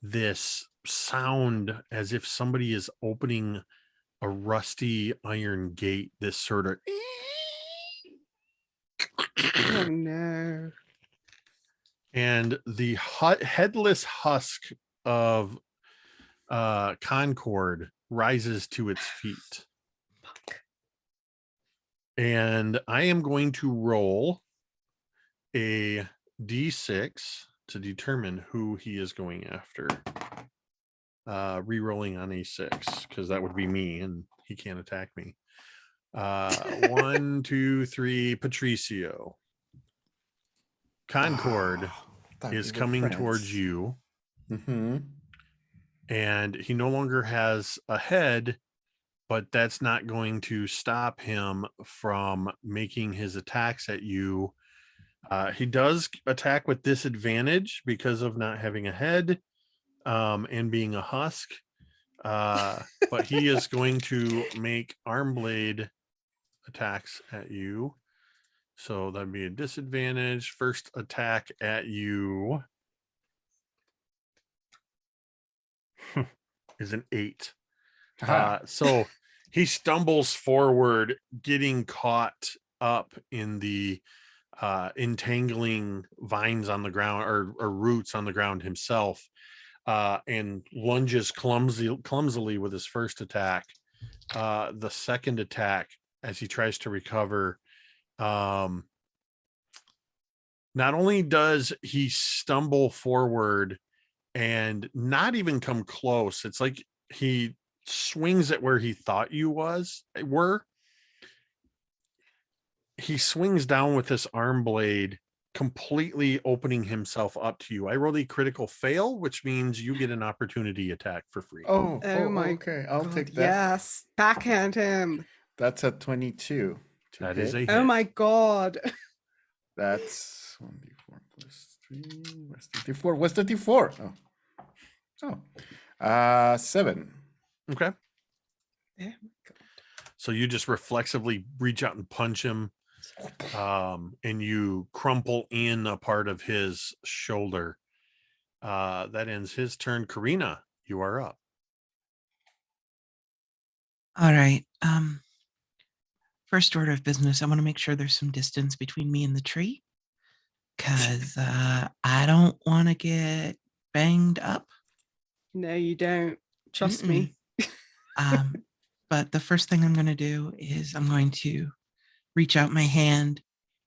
S1: this sound as if somebody is opening a rusty iron gate, this sort of
S3: Oh no.
S1: and the headless husk of Concord rises to its feet. And I am going to roll a d6 to determine who he is going after. Re-rolling on a6 because that would be me and he can't attack me. 1, 2, 3, Patricio. Concord
S4: Thought
S1: is
S4: we were
S1: coming
S4: friends.
S1: towards you,
S4: Mm-hmm.
S1: and he no longer has a head, but that's not going to stop him from making his attacks at you. He does attack with disadvantage because of not having a head and being a husk. But he is going to make arm blade attacks at you. So that'd be a disadvantage. First attack at you is an 8. So he stumbles forward, getting caught up in the entangling vines on the ground or roots on the ground himself, and lunges clumsily with his first attack. The second attack, as he tries to recover, not only does he stumble forward and not even come close, it's like he swings at where he thought you were. He swings down with this arm blade, completely opening himself up to you. I rolled a critical fail, which means you get an opportunity attack for free.
S4: Oh,
S3: Oh my
S4: okay. I'll
S3: God,
S4: take that.
S3: yes. Backhand him.
S4: That's a 22 to
S1: That
S4: hit.
S1: is a
S3: Oh
S1: hit.
S3: my God.
S4: That's 1d4 plus 3. What's the d4? What's the d4? Oh. 7.
S1: Okay.
S3: Oh my God.
S1: So you just reflexively reach out and punch him, and you crumple in a part of his shoulder. That ends his turn. Karina, you are up.
S2: All right. First order of business, I want to make sure there's some distance between me and the tree, because I don't want to get banged up.
S3: No, you don't. Trust me.
S2: But the first thing I'm going to do is I'm going to reach out my hand,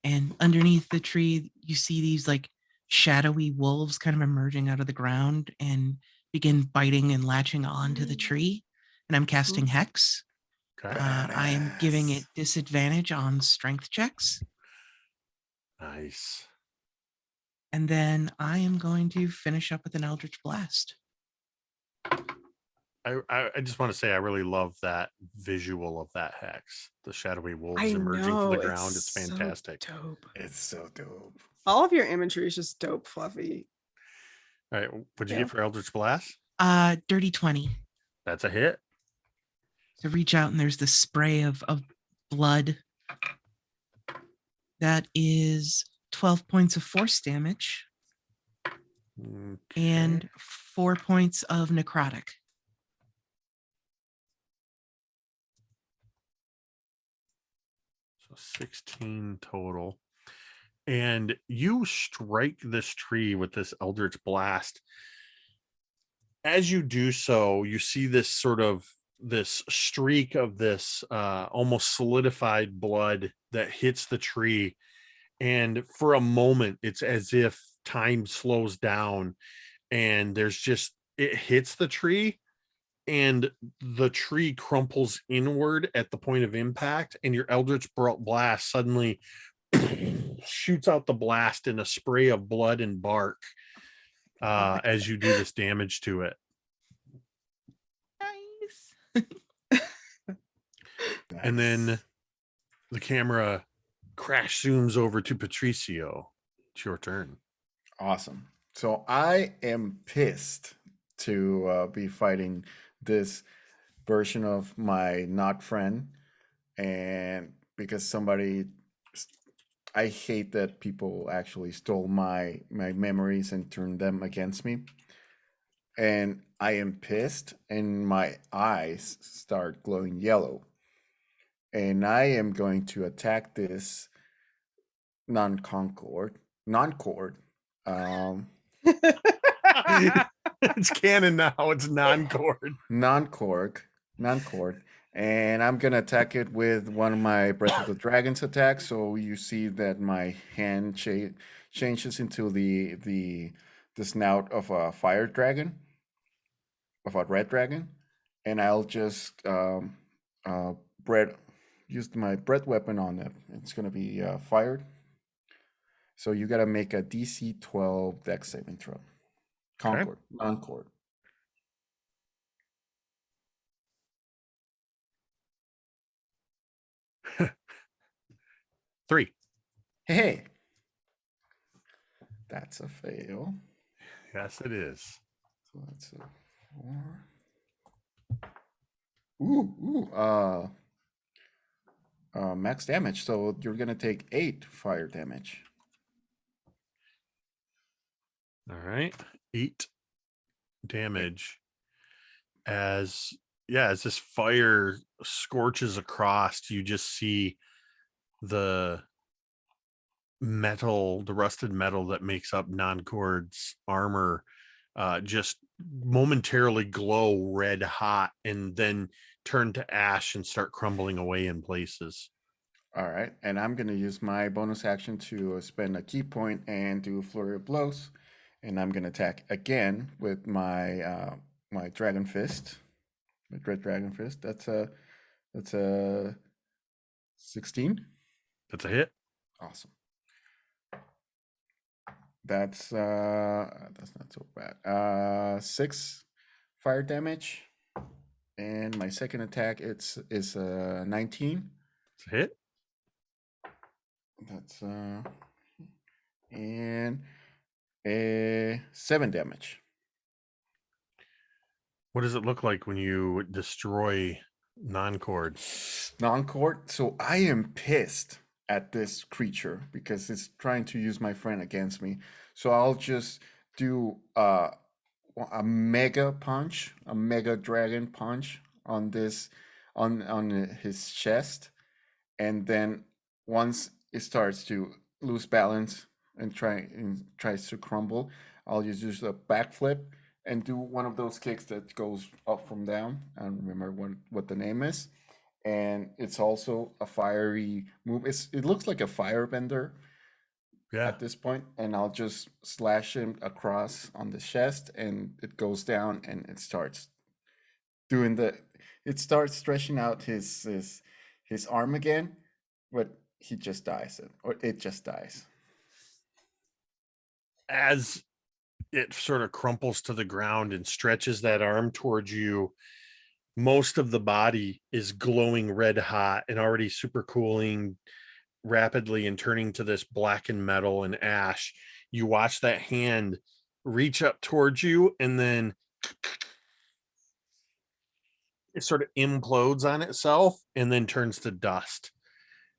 S2: and underneath the tree, you see these like shadowy wolves kind of emerging out of the ground and begin biting and latching onto the tree. And I'm casting Hex.
S1: Okay.
S2: I am giving it
S4: Badass.
S2: disadvantage on strength checks.
S1: Nice.
S2: And then I am going to finish up with an Eldritch Blast.
S1: I just want to say I really love that visual of that hex. The shadowy wolves
S3: I
S1: emerging from
S3: know.
S1: the ground. It's
S3: so
S1: fantastic.
S3: dope.
S4: It's so dope.
S3: All of your imagery is just dope, Fluffy.
S1: All right. What'd you
S3: Yeah.
S1: get for Eldritch Blast?
S2: Dirty 20.
S1: That's a hit.
S2: So reach out and there's this spray of blood. That is 12 points of force damage and 4 points of necrotic.
S1: So 16 total. And you strike this tree with this Eldritch Blast. As you do so, you see this streak of this almost solidified blood that hits the tree. And for a moment, it's as if time slows down and it hits the tree and the tree crumples inward at the point of impact, and your Eldritch Blast suddenly shoots out the blast in a spray of blood and bark as you do this damage to it.
S2: Nice.
S1: And then
S4: Nice.
S1: the camera crash zooms over to Patricio. It's your turn.
S4: Awesome. So I am pissed to be fighting this version of my not friend, and because I hate that people actually stole my memories and turned them against me. And I am pissed, and my eyes start glowing yellow. And I am going to attack this non-cord. Um,
S1: It's canon now. It's non-cord.
S4: non-cord, and I'm gonna attack it with one of my Breath of the Dragons attacks. So you see that my hand changes into the snout of a fire dragon, of a red dragon, and I'll just uh, bread use my breath weapon on it. It's gonna be fired. So you gotta make a DC 12 Dex saving throw. Concord, non-cord.
S1: 3.
S4: Hey, that's a fail.
S1: Yes, it is.
S4: So that's a 4. Ooh, max damage. So you're gonna take 8 fire damage.
S1: All right. 8 damage as this fire scorches across. You just see the rusted metal that makes up non-cord's armor just momentarily glow red hot and then turn to ash and start crumbling away in places.
S4: All right, and I'm gonna use my bonus action to spend a key point and do flurry of blows, and I'm gonna attack again with my my dragon fist. My Great Dragon Fist. That's a 16.
S1: That's a hit.
S4: Awesome. That's not so bad. 6 fire damage, and my second attack is 19.
S1: It's a hit.
S4: That's and 7 damage.
S1: What does it look like when you destroy non-cord?
S4: Non-court. So I am pissed at this creature because it's trying to use my friend against me. So I'll just do a mega punch, a mega dragon punch on this on his chest, and then once it starts to lose balance and tries to crumble, I'll just use a backflip and do one of those kicks that goes up from down. I don't remember what the name is, and it's also a fiery move. It looks like a firebender
S1: Yeah.
S4: at this point, and I'll just slash him across on the chest, and it goes down, and it starts doing the. It starts stretching out his arm again, but he just dies, or it just dies.
S1: As it sort of crumples to the ground and stretches that arm towards you, most of the body is glowing red hot and already super cooling rapidly and turning to this blackened metal and ash. You watch that hand reach up towards you, and then it sort of implodes on itself and then turns to dust.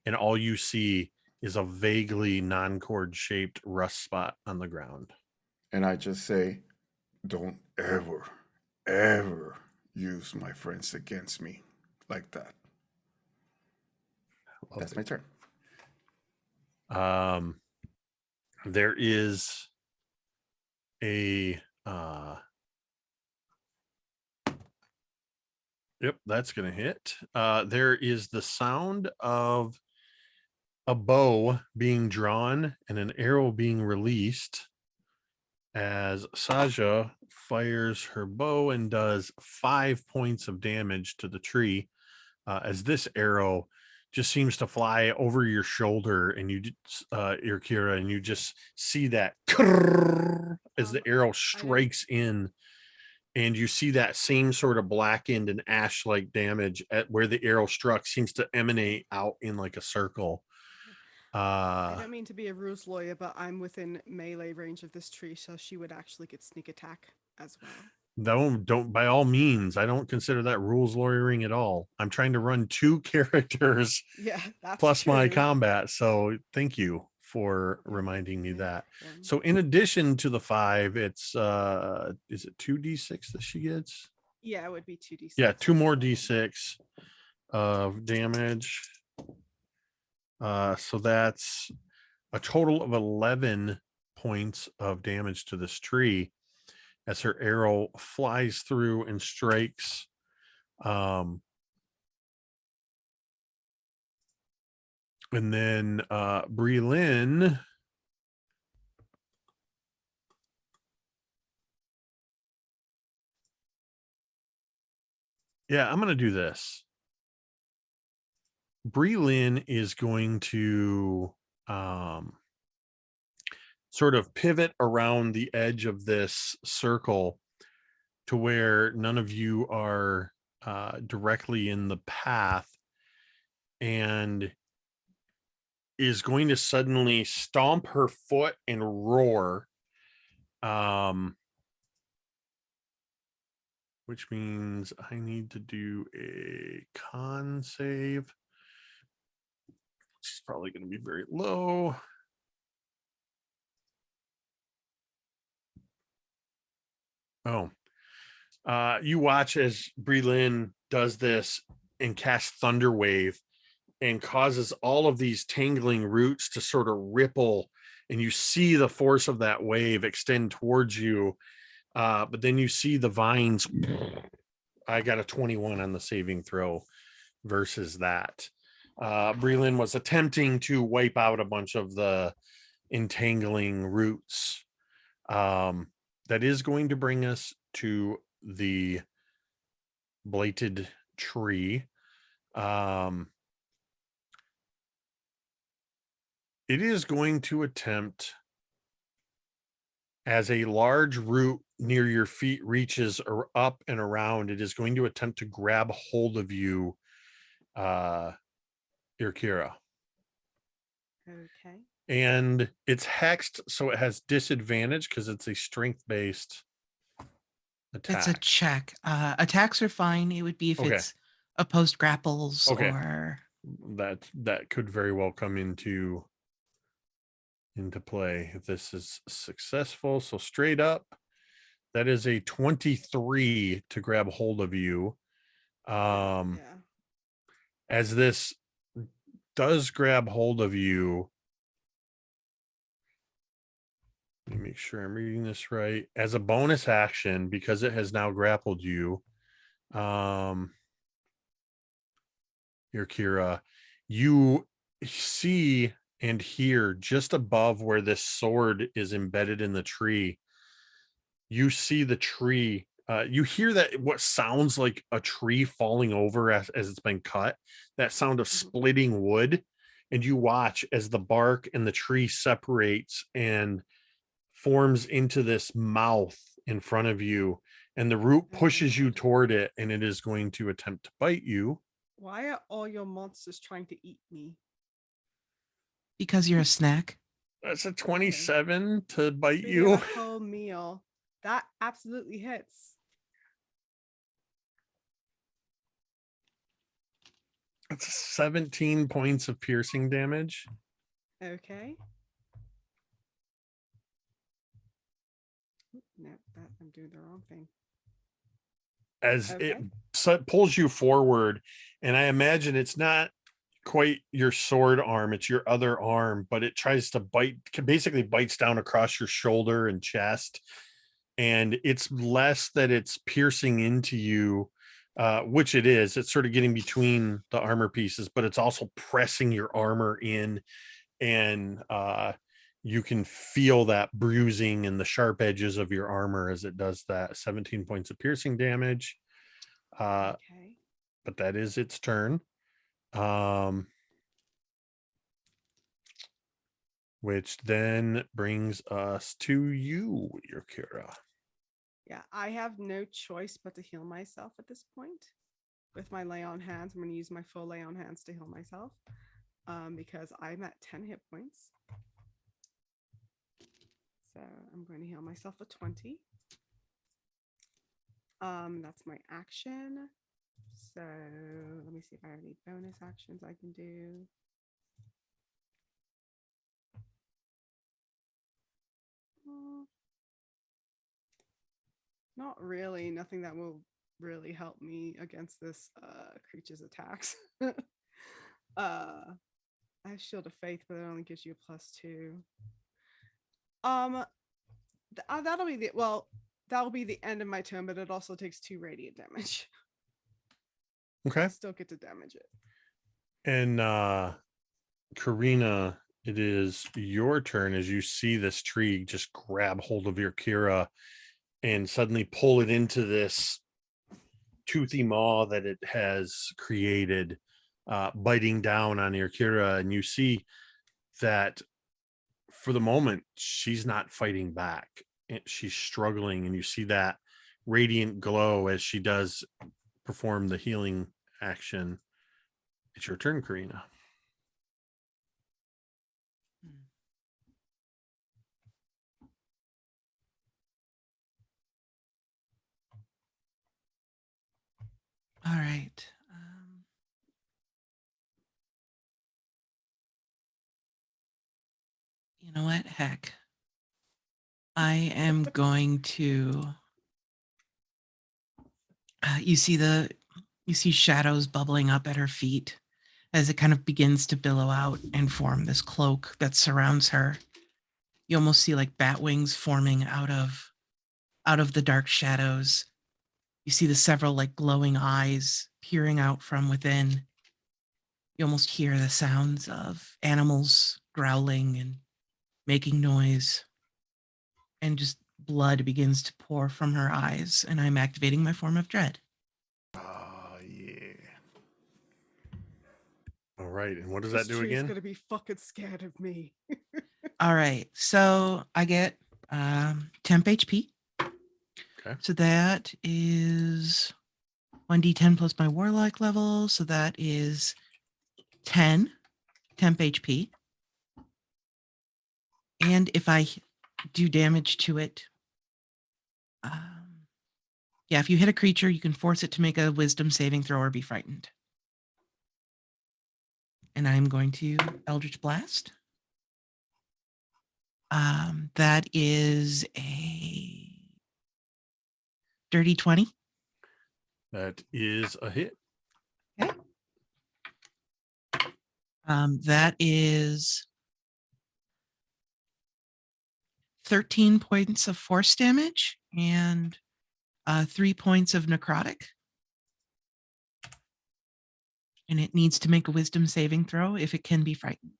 S1: And all you see is a vaguely non-cord shaped rust spot on the ground.
S4: And I just say, don't ever use my friends against me like that. That's my turn.
S1: There is a yep, that's gonna hit. There is the sound of a bow being drawn and an arrow being released as Saja fires her bow and does 5 points of damage to the tree, as this arrow just seems to fly over your shoulder, and you Irkira, and you just see that as the arrow strikes in, and you see that same sort of blackened and ash-like damage at where the arrow struck seems to emanate out in like a circle.
S3: I don't mean to be a rules lawyer, but I'm within melee range of this tree, so she would actually get sneak attack as well.
S1: Don't by all means. I don't consider that rules lawyering at all. I'm trying to run 2 characters
S3: Yeah, that's
S1: plus my
S3: true.
S1: combat. So thank you for reminding me that.
S3: Yeah.
S1: So in addition to the 5, it's is it 2d6 that she gets?
S3: Yeah, it would be 2d6.
S1: Yeah, 2 more d6 of damage. So that's a total of 11 points of damage to this tree as her arrow flies through and strikes and then Breelyn I'm gonna do this. Breelyn is going to sort of pivot around the edge of this circle to where none of you are directly in the path, and is going to suddenly stomp her foot and roar, which means I need to do a con save, which is probably going to be very low. Oh, you watch as Breelyn does this and casts Thunder Wave and causes all of these tangling roots to sort of ripple, and you see the force of that wave extend towards you. But then you see the vines. I got a 21 on the saving throw versus that. Breelyn was attempting to wipe out a bunch of the entangling roots. That is going to bring us to the blighted tree. It is going to attempt, as a large root near your feet reaches or up and around, it is going to attempt to grab hold of you, Irkira.
S3: Okay.
S1: And it's hexed, so it has disadvantage because it's a strength-based
S2: It's a
S1: attack.
S2: check. Attacks are fine. It would be if
S1: Okay.
S2: it's opposed grapples
S1: Okay.
S2: or
S1: That could very well come into play if this is successful. So straight up, that is a 23 to grab hold of you.
S3: Yeah.
S1: As this does grab hold of you, let me make sure I'm reading this right. As a bonus action, because it has now grappled you, Kira, you see and hear just above where this sword is embedded in the tree. You see the tree. You hear that what sounds like a tree falling over as it's been cut. That sound of splitting wood, and you watch as the bark and the tree separates and forms into this mouth in front of you, and the root pushes you toward it, and it is going to attempt to bite you.
S3: Why are all your monsters trying to eat me?
S2: because you're a snack.
S1: That's a 27 to bite
S3: Speaking
S1: you.
S3: of a whole meal, that absolutely hits.
S1: That's 17 points of piercing damage.
S3: Okay. No, I'm doing the wrong thing.
S1: As
S3: Okay.
S1: it pulls you forward, and I imagine it's not quite your sword arm, it's your other arm, but it tries to basically bites down across your shoulder and chest, and it's less that it's piercing into you, which it is. It's sort of getting between the armor pieces, but it's also pressing your armor in, and you can feel that bruising and the sharp edges of your armor as it does that. 17 points of piercing damage.
S3: Okay.
S1: But that is its turn. Which then brings us to you, Kira.
S3: Yeah, I have no choice but to heal myself at this point. With my lay on hands, I'm going to use my full lay on hands to heal myself, because I'm at 10 hit points. So I'm going to heal myself with 20. That's my action. So let me see if I have any bonus actions I can do. Not really. Nothing that will really help me against this creature's attacks. I have Shield of Faith, but it only gives you a +2. That'll be the end of my turn, but it also takes 2 radiant damage.
S1: Okay.
S3: I still get to damage it.
S1: And Karina, it is your turn as you see this tree just grab hold of Kira and suddenly pull it into this toothy maw that it has created, biting down on Kira, and you see that for the moment she's not fighting back. She's struggling, and you see that radiant glow as she does perform the healing action. It's your turn, Karina.
S2: All right. You know what? Heck. I am going to. You see shadows bubbling up at her feet as it kind of begins to billow out and form this cloak that surrounds her. You almost see like bat wings forming out of the dark shadows. You see the several like glowing eyes peering out from within. You almost hear the sounds of animals growling and making noise. And just blood begins to pour from her eyes, and I'm activating my form of dread.
S1: All right. And what does
S3: This
S1: that do
S3: tree's
S1: again?
S3: gonna be fucking scared of me.
S2: All right. So I get temp HP.
S1: Okay.
S2: So that is 1d10 plus my warlock level. So that is 10 temp HP. And if I do damage to it, yeah, if you hit a creature, you can force it to make a wisdom saving throw or be frightened. And I'm going to Eldritch Blast. That is a dirty 20.
S1: That is a hit.
S2: Okay. That is 13 points of force damage and 3 points of necrotic. And it needs to make a wisdom saving throw if it can be frightened.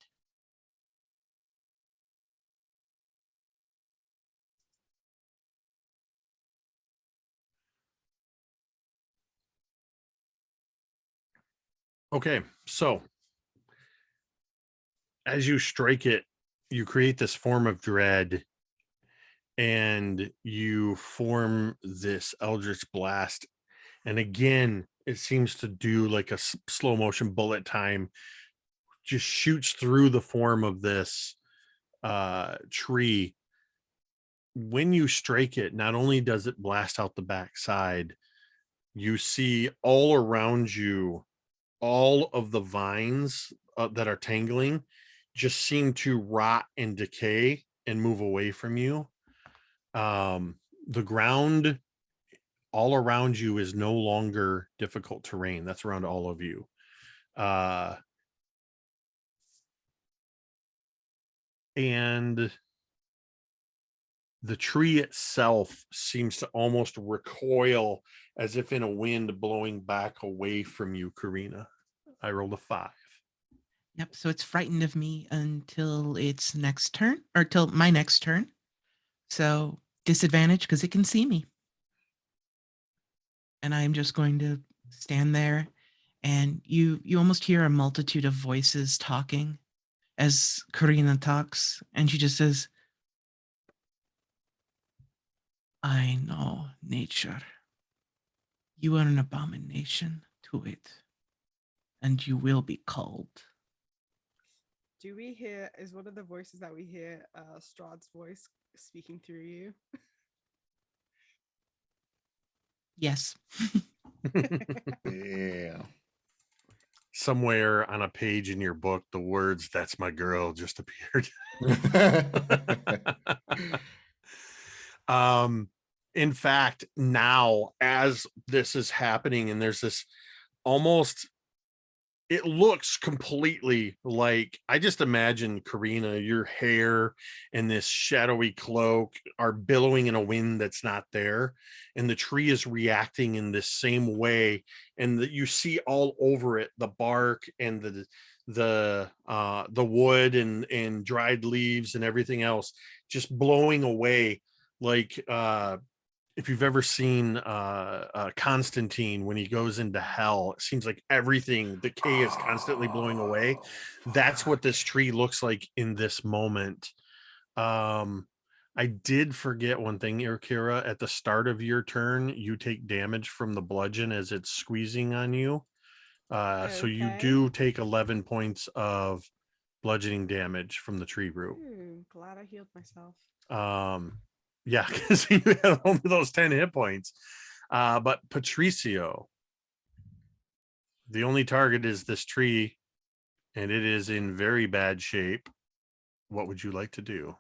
S1: Okay. So as you strike it, you create this form of dread and you form this Eldritch Blast. And again, it seems to do like a slow motion bullet time, just shoots through the form of this tree. When you strike it, not only does it blast out the backside, you see all around you, all of the vines that are tangling just seem to rot and decay and move away from you. The ground all around you is no longer difficult terrain. That's around all of you. And the tree itself seems to almost recoil as if in a wind blowing back away from you, Karina. I rolled a 5.
S2: Yep. So it's frightened of me until its next turn, or till my next turn. So disadvantage because it can see me. And I'm just going to stand there, and you almost hear a multitude of voices talking as Karina talks, and she just says, I know nature. You are an abomination to it, and you will be called.
S3: Do we hear, is one of the voices that we hear Strahd's voice speaking through you?
S2: Yes.
S4: Yeah.
S1: Somewhere on a page in your book, the words "That's my girl" just appeared. In fact, now as this is happening, and there's this almost, it looks completely like, I just imagine, Karina, your hair and this shadowy cloak are billowing in a wind that's not there, and the tree is reacting in this same way, and that you see all over it the bark and the wood and dried leaves and everything else just blowing away, like if you've ever seen Constantine when he goes into hell, it seems like everything decay is constantly blowing away. That's what this tree looks like in this moment. I did forget one thing, Irkira. At the start of your turn, you take damage from the bludgeon as it's squeezing on you. So you
S3: Okay.
S1: do take 11 points of bludgeoning damage from the tree root.
S3: Ooh, glad I healed myself.
S1: Yeah, because you have only those 10 hit points. But Patricio, the only target is this tree, and it is in very bad shape. What would you like to do?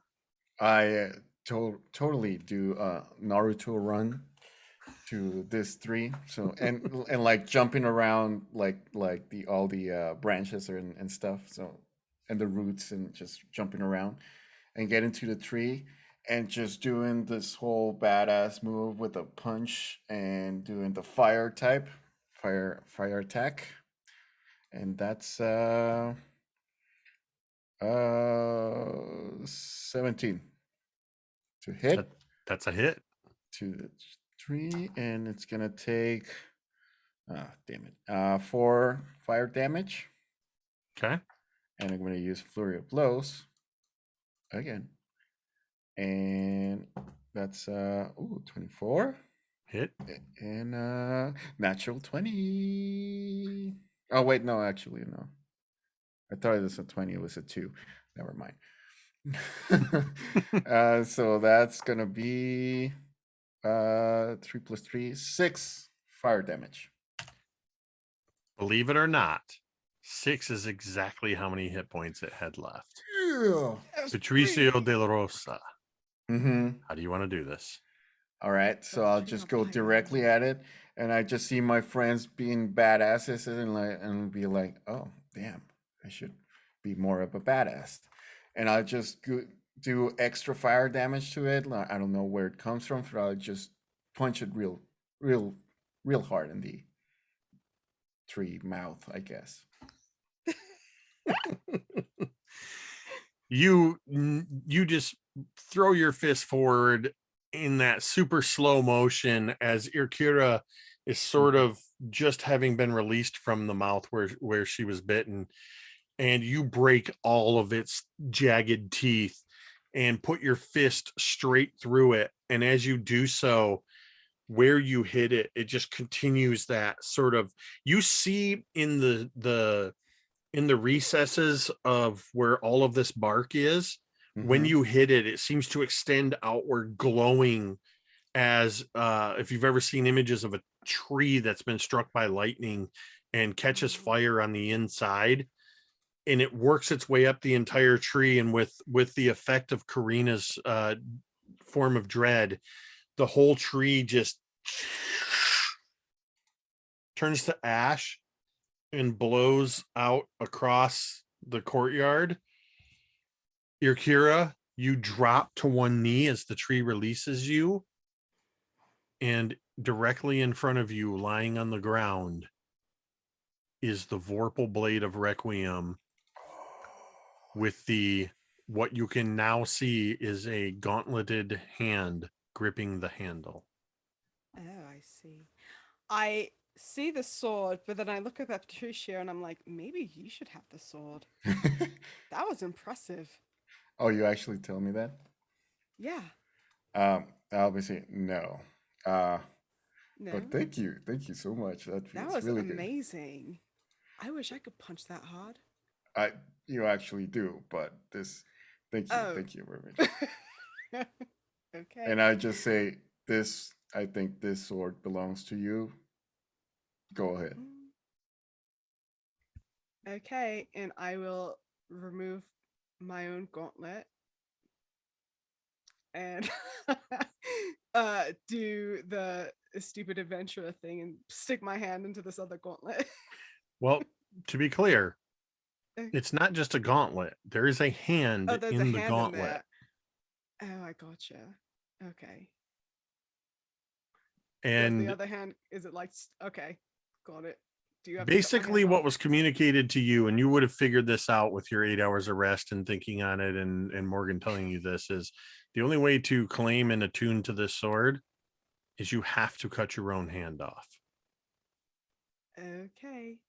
S4: I totally do Naruto run to this tree. So and like jumping around like the all the branches and stuff. So and the roots and just jumping around and get into the tree and just doing this whole badass move with a punch and doing the fire type, fire attack. And that's 17 to hit
S1: That's a hit.
S4: to the tree, and it's gonna take damn it 4 fire damage.
S1: Okay.
S4: And I'm going to use Flurry of Blows again. And that's 24.
S1: Hit.
S4: And natural 20. Oh, wait, no, actually, no. I thought it was a 20, it was a 2. Never mind. So that's going to be 3 plus 3, 6 fire damage.
S1: Believe it or not, 6 is exactly how many hit points it had left.
S4: Yeah.
S1: Patricio de la Rosa,
S4: Mm-hmm.
S1: how do you want to do this?
S4: All right, so I'll just go directly at it, and I just see my friends being badasses, and be like, "Oh, damn, I should be more of a badass," and I'll just do extra fire damage to it. I don't know where it comes from, but I'll just punch it real hard in the tree mouth, I guess.
S1: You just throw your fist forward in that super slow motion as Irkira is sort of just having been released from the mouth where she was bitten, and you break all of its jagged teeth and put your fist straight through it. And as you do so, where you hit it, it just continues that sort of, you see in the recesses of where all of this bark is, when you hit it, it seems to extend outward, glowing as if you've ever seen images of a tree that's been struck by lightning and catches fire on the inside, and it works its way up the entire tree. And with the effect of Karina's form of dread, the whole tree just turns to ash and blows out across the courtyard. Irkira, you drop to one knee as the tree releases you, and directly in front of you, lying on the ground, is the Vorpal Blade of Requiem with what you can now see is a gauntleted hand gripping the handle.
S3: Oh, I see. I see the sword, but then I look up at Patricio and I'm like, maybe you should have the sword. That was impressive.
S4: Oh, you actually tell me that?
S3: Yeah.
S4: Obviously, no. Uh,
S3: No,
S4: but thank you so much. That
S3: that
S4: feels
S3: was
S4: really good.
S3: amazing. I wish I could punch that hard.
S4: You actually do, but thank
S3: Oh.
S4: you very much.
S3: Okay.
S4: And I just say this. I think this sword belongs to you. Go ahead.
S3: Okay, and I will remove my own gauntlet and do the stupid adventurer thing and stick my hand into this other gauntlet.
S1: Well, to be clear,
S3: Oh,
S1: it's not just a gauntlet. There is a hand
S3: there's a
S1: in the
S3: hand in
S1: gauntlet.
S3: there. Oh, I gotcha. Okay. Does the
S1: And
S3: other hand, is it like, okay, got it. Do you have to cut my
S1: basically
S3: hand
S1: what
S3: off?
S1: was communicated to you, and you would have figured this out with your 8 hours of rest and thinking on it, and Morgan telling you this, is the only way to claim and attune to this sword is you have to cut your own hand off.
S3: Okay.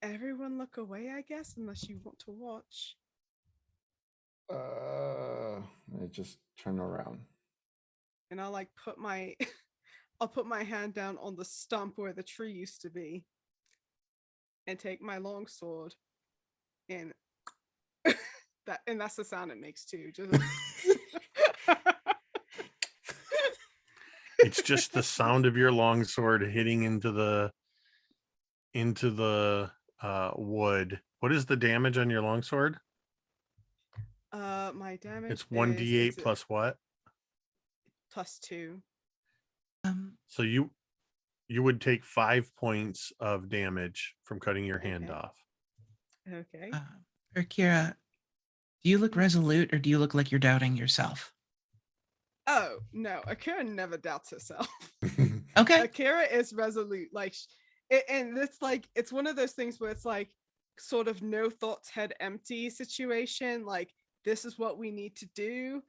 S3: Everyone look away, I guess, unless you want to watch.
S4: I just turn around.
S3: And I'll like put my I'll put my hand down on the stump where the tree used to be and take my long sword and that's the sound it makes too. Just
S1: It's just the sound of your longsword hitting into the wood. What is the damage on your longsword?
S3: My damage
S1: It's
S3: is
S1: 1d8 plus what?
S3: +2.
S1: So you would take 5 points of damage from cutting your hand
S3: Okay.
S1: off.
S3: Okay.
S2: Kira, do you look resolute or do you look like you're doubting yourself?
S3: Oh no, Akira never doubts herself.
S2: Okay.
S3: Akira is resolute. Like, and it's like it's one of those things where it's like sort of no thoughts head empty situation. Like this is what we need to do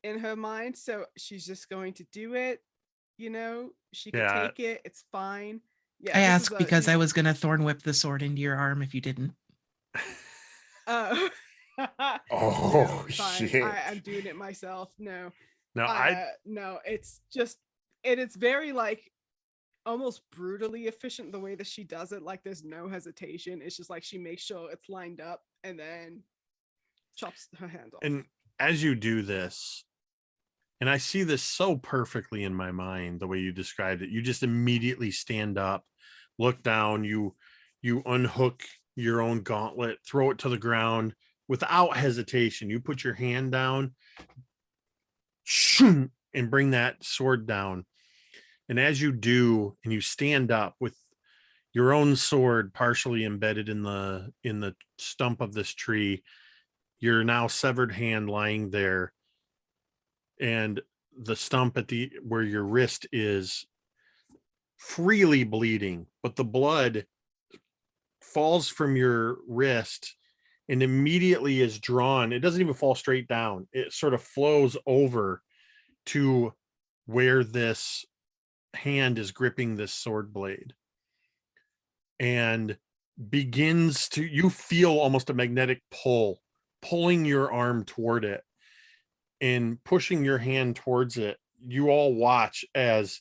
S3: in her mind, so she's just going to do it. You know, she can
S1: Yeah.
S3: take it. It's fine. Yeah,
S2: I
S3: this is
S2: asked because I
S3: easy.
S2: was going to thorn whip the sword into your arm if you didn't.
S3: Oh.
S4: Oh,
S3: fine.
S4: shit.
S3: I'm doing it myself. No.
S1: Now
S3: No, it's just it's very like almost brutally efficient the way that she does it. Like there's no hesitation. It's just like she makes sure it's lined up and then chops her hand off.
S1: and as you do this, and I see this so perfectly in my mind, the way you described it, you just immediately stand up, look down, you unhook your own gauntlet, throw it to the ground without hesitation. You put your hand down and bring that sword down. And as you do, and you stand up with your own sword partially embedded in the stump of this tree, your now severed hand lying there, and the stump at the where your wrist is freely bleeding, but the blood falls from your wrist and immediately is drawn. It doesn't even fall straight down. It sort of flows over to where this hand is gripping this sword blade and begins to, you feel almost a magnetic pull pulling your arm toward it and pushing your hand towards it. You all watch as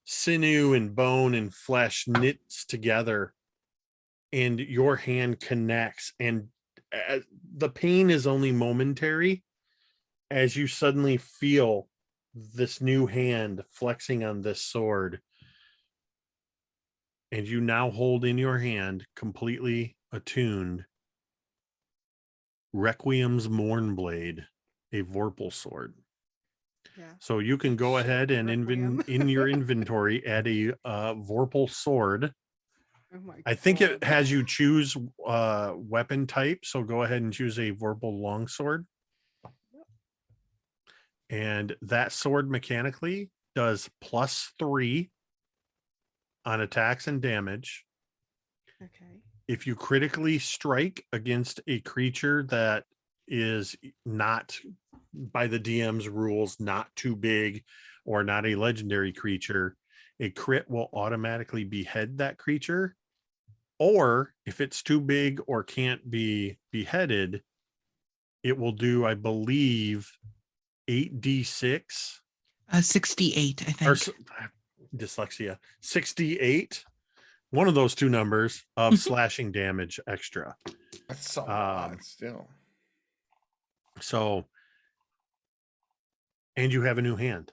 S1: sinew and bone and flesh knits together and your hand connects, and the pain is only momentary as you suddenly feel this new hand flexing on this sword, and you now hold in your hand, completely attuned, Requiem's Mournblade, a Vorpal sword.
S3: Yeah.
S1: So you can go
S3: Shit,
S1: ahead and
S3: Requiem.
S1: in your inventory add a Vorpal sword.
S3: Oh my
S1: I think it
S3: God.
S1: has you choose weapon type, so go ahead and choose a Vorpal longsword. And that sword mechanically does +3 on attacks and damage.
S3: Okay.
S1: If you critically strike against a creature that is not, by the DM's rules, not too big or not a legendary creature, a crit will automatically behead that creature. Or if it's too big or can't be beheaded, it will do, I believe, 8d6
S2: 68, I
S1: or
S2: think.
S1: dyslexia, 68, one of those two numbers of slashing damage extra.
S4: That's a lot still.
S1: So, and you have a new hand.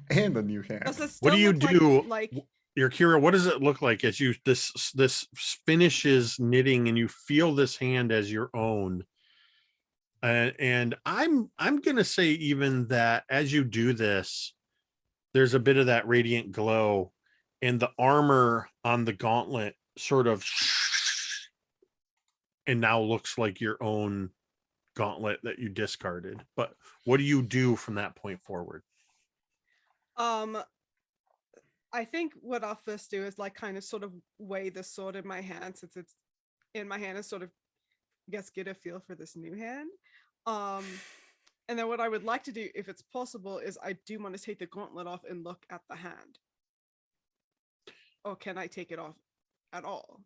S4: And a new hand.
S3: Does it
S1: What
S3: still
S1: do you
S3: look
S1: do?
S3: like
S1: Your Kira, what does it look like as you this finishes knitting and you feel this hand as your own? And I'm gonna say even that as you do this, there's a bit of that radiant glow, and the armor on the gauntlet sort of and now looks like your own gauntlet that you discarded. But what do you do from that point forward?
S3: I think what I'll first do is like kind of sort of weigh the sword in my hand since it's in my hand and sort of get a feel for this new hand. And then what I would like to do, if it's possible, is I do want to take the gauntlet off and look at the hand. Or can I take it off at all?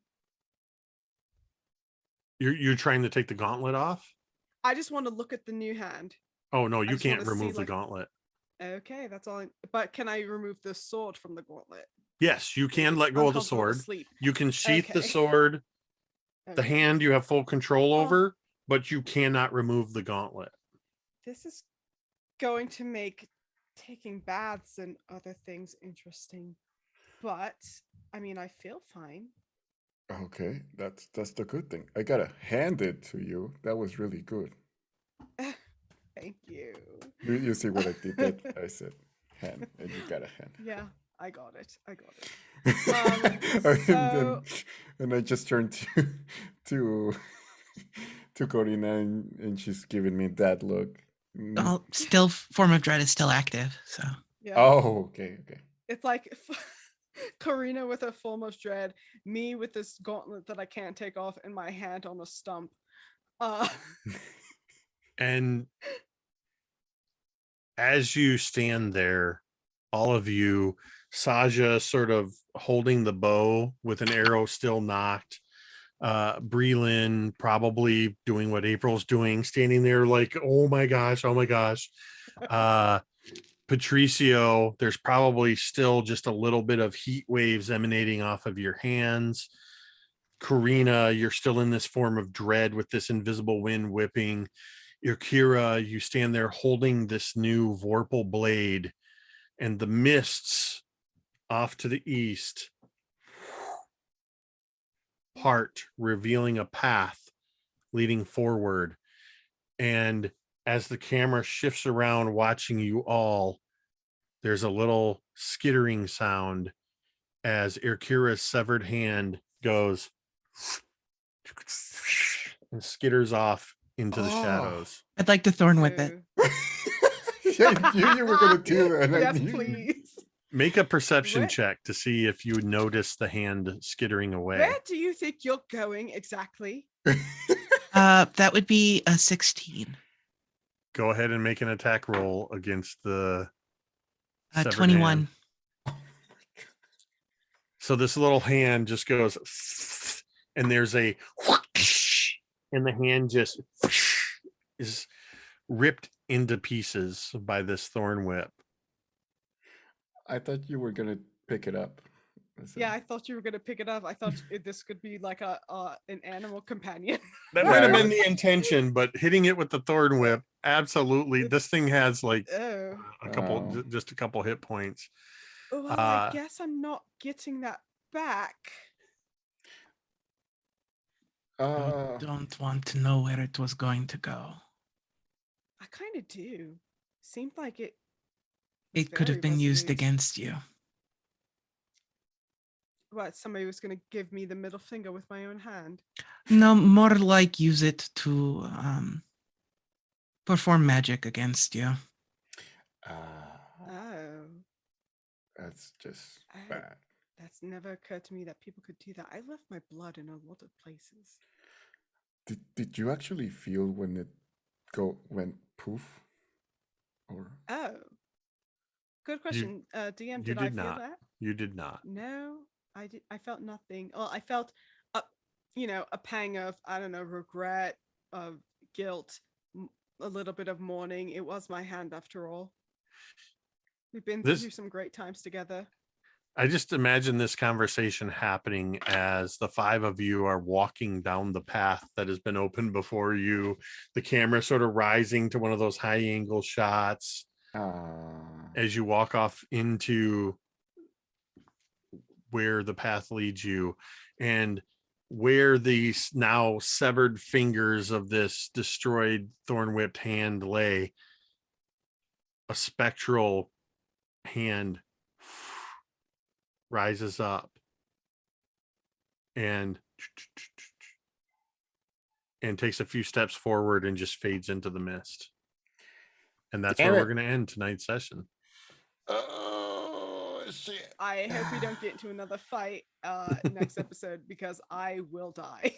S1: You're trying to take the gauntlet off?
S3: I just want to look at the new hand.
S1: Oh no, you
S3: just wanna
S1: can't
S3: see,
S1: remove the
S3: like-
S1: gauntlet.
S3: Okay, that's all. But can I remove the sword from the gauntlet?
S1: Yes, you can let go
S3: I'm
S1: of the
S3: comfortable
S1: sword.
S3: asleep.
S1: You can sheath the
S3: Okay.
S1: sword. The
S3: Okay.
S1: hand you have full control
S3: Oh.
S1: over, but you cannot remove the gauntlet.
S3: This is going to make taking baths and other things interesting. But I mean, I feel fine.
S4: Okay, that's the good thing. I gotta hand it to you. That was really good.
S3: Thank you.
S4: You see what I did? That I said hand, and you got a hand.
S3: Yeah, I got it. I got it.
S4: And then I just turned to to Corina, and she's giving me that look.
S2: Well, still, form of dread is still active. So
S3: Yeah.
S4: Oh, okay.
S3: It's like Karina with a form of dread, me with this gauntlet that I can't take off, and my hand on a stump.
S1: And as you stand there, all of you Saja sort of holding the bow with an arrow still knocked. Breland probably doing what April's doing, standing there like, oh my gosh, oh my gosh. Patricio, there's probably still just a little bit of heat waves emanating off of your hands. Karina, you're still in this form of dread with this invisible wind whipping. Irkira, you stand there holding this new Vorpal blade, and the mists off to the east part, revealing a path leading forward. And as the camera shifts around watching you all, there's a little skittering sound as Irkira's severed hand goes and skitters off into the
S4: Oh.
S1: shadows.
S2: I'd like to thorn whip it.
S3: Ooh.
S4: I knew you were gonna do that. I
S3: Yes,
S4: knew you-
S3: please.
S1: Make a perception
S3: Where-
S1: check to see if you notice the hand skittering away.
S3: Where do you think you're going exactly?
S2: That would be a 16.
S1: Go ahead and make an attack roll against the severed
S2: 21.
S1: hand. So this little hand just goes, and there's a, and the hand just is ripped into pieces by this thorn whip.
S4: I thought you were gonna pick it up.
S3: Yeah, I thought you were gonna pick it up. I thought this could be like an animal companion.
S1: That
S4: Yeah,
S1: might have
S4: I
S1: been the intention, but hitting it with the thorn whip, absolutely. This thing has like
S3: Oh.
S1: a couple,
S4: Oh.
S1: just a couple hit points.
S3: Well,
S1: Uh,
S3: I guess I'm not getting that back.
S2: You don't want to know where it was going to go.
S3: I kind of do. Seemed like it. was
S2: It could have
S3: very
S2: been used
S3: resolute.
S2: against you.
S3: What? Somebody was going to give me the middle finger with my own hand.
S2: No, more like use it to perform magic against you.
S3: Oh,
S4: That's just
S3: I-
S4: bad.
S3: that's never occurred to me that people could do that. I left my blood in a lot of places.
S4: Did you actually feel when it went poof? Or
S3: Oh, good question. DM,
S1: you
S3: did I
S1: did
S3: feel
S1: not.
S3: that?
S1: You did not.
S3: No, I did. I felt nothing. Well, I felt a pang of, I don't know, regret, of guilt, a little bit of mourning. It was my hand after all. We've been
S1: This-
S3: through some great times together.
S1: I just imagine this conversation happening as the five of you are walking down the path that has been opened before you. The camera sort of rising to one of those high angle shots as you walk off into where the path leads you, and where these now severed fingers of this destroyed thorn whipped hand lay, a spectral hand rises up and takes a few steps forward and just fades into the mist. And that's
S4: Damn
S1: where
S4: it.
S1: we're going to end tonight's session.
S4: Oh shit.
S3: I hope we don't get into another fight next episode, because I will die.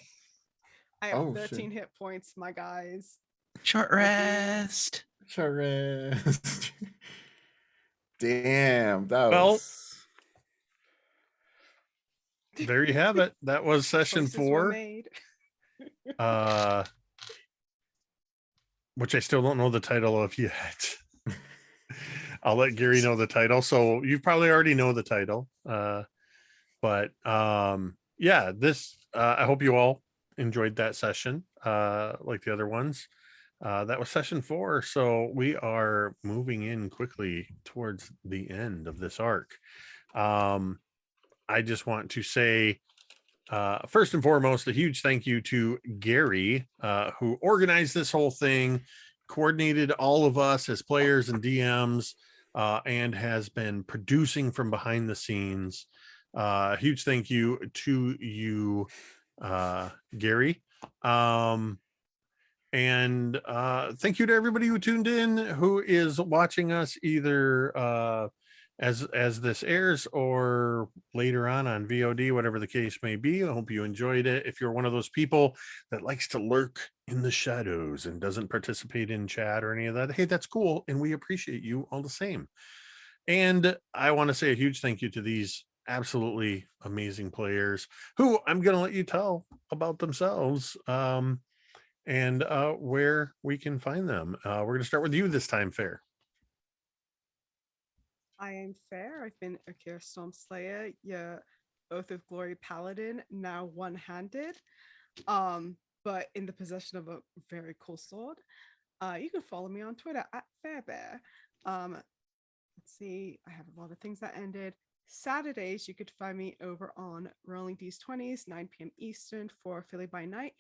S3: I have
S4: Oh,
S3: 13
S4: shit.
S3: hit points, my guys.
S2: Short
S3: I do.
S2: rest.
S4: Charest. Damn, that
S1: Well,
S4: was
S1: there you have it. That was session
S3: Choices were
S1: 4.
S3: made.
S1: Which I still don't know the title of yet. I'll let Gary know the title. So you probably already know the title. But yeah, this I hope you all enjoyed that session like the other ones. That was session 4. So we are moving in quickly towards the end of this arc. I just want to say first and foremost, a huge thank you to Gary, who organized this whole thing, coordinated all of us as players and DMs, and has been producing from behind the scenes. Huge thank you to you, Gary. And thank you to everybody who tuned in, who is watching us either as this airs or later on VOD, whatever the case may be. I hope you enjoyed it. If you're one of those people that likes to lurk in the shadows and doesn't participate in chat or any of that, hey, that's cool, and we appreciate you all the same. And I want to say a huge thank you to these absolutely amazing players who I'm going to let you tell about themselves, and where we can find them. We're going to start with you this time, Fair.
S3: I am Fair. I've been Akira Stormslayer, your Oath of Glory Paladin, now one-handed, but in the possession of a very cool sword. You can follow me on Twitter at Fairbear. Let's see, I have a lot of things that ended. Saturdays, you could find me over on Rolling D's 20s, 9 p.m. Eastern for Philly by Night,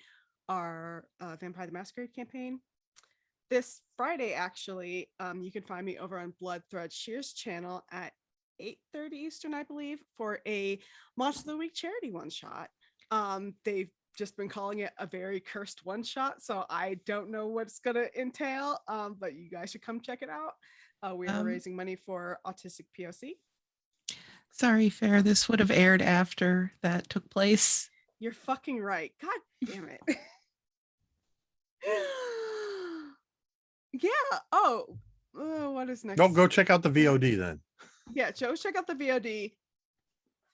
S3: our Vampire the Masquerade campaign. This Friday, actually, you can find me over on Bloodthread Shears channel at 8:30 Eastern, I believe, for a Monster of the Week charity one-shot. They've just been calling it a very cursed one-shot, so I don't know what it's going to entail, but you guys should come check it out. We are raising money for Autistic POC.
S2: Sorry, Fair. This would have aired after that took place.
S3: You're fucking right. God damn it. Yeah. Oh, what is next?
S1: Oh, go check out the VOD then.
S3: Yeah, check out the VOD.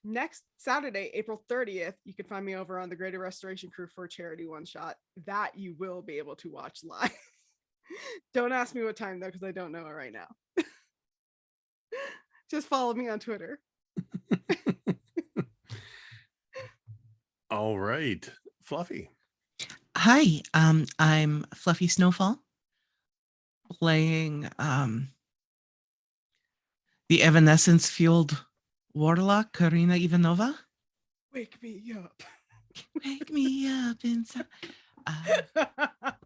S3: Next Saturday, April 30th, you can find me over on the Greater Restoration Crew for a charity one shot that you will be able to watch live. Don't ask me what time though, because I don't know it right now. Just follow me on Twitter.
S1: All right, Fluffy.
S2: Hi, I'm Fluffy Snowfall, playing the Evanescence fueled warlock Karina Ivanova.
S3: Wake me up.
S2: Wake me up inside.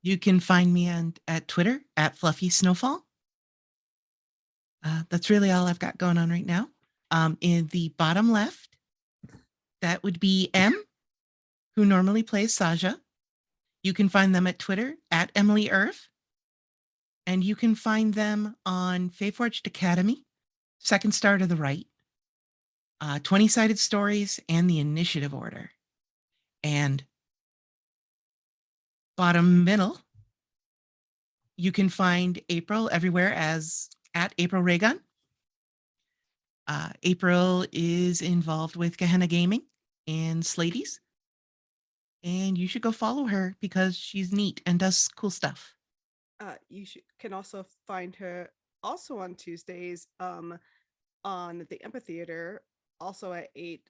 S2: You can find me at Twitter at Fluffy Snowfall. That's really all I've got going on right now. In the bottom left, that would be M, who normally plays Saja. You can find them at Twitter at Emily Irv. And you can find them on Feyforged Academy, Second Star to the Right, 20-Sided Stories, and the Initiative Order. And bottom middle, you can find April everywhere as at April Raygun. April is involved with Gehenna Gaming and Slady's. And you should go follow her because she's neat and does cool stuff.
S3: You can also find her also on Tuesdays on the Amphitheater, also at 8,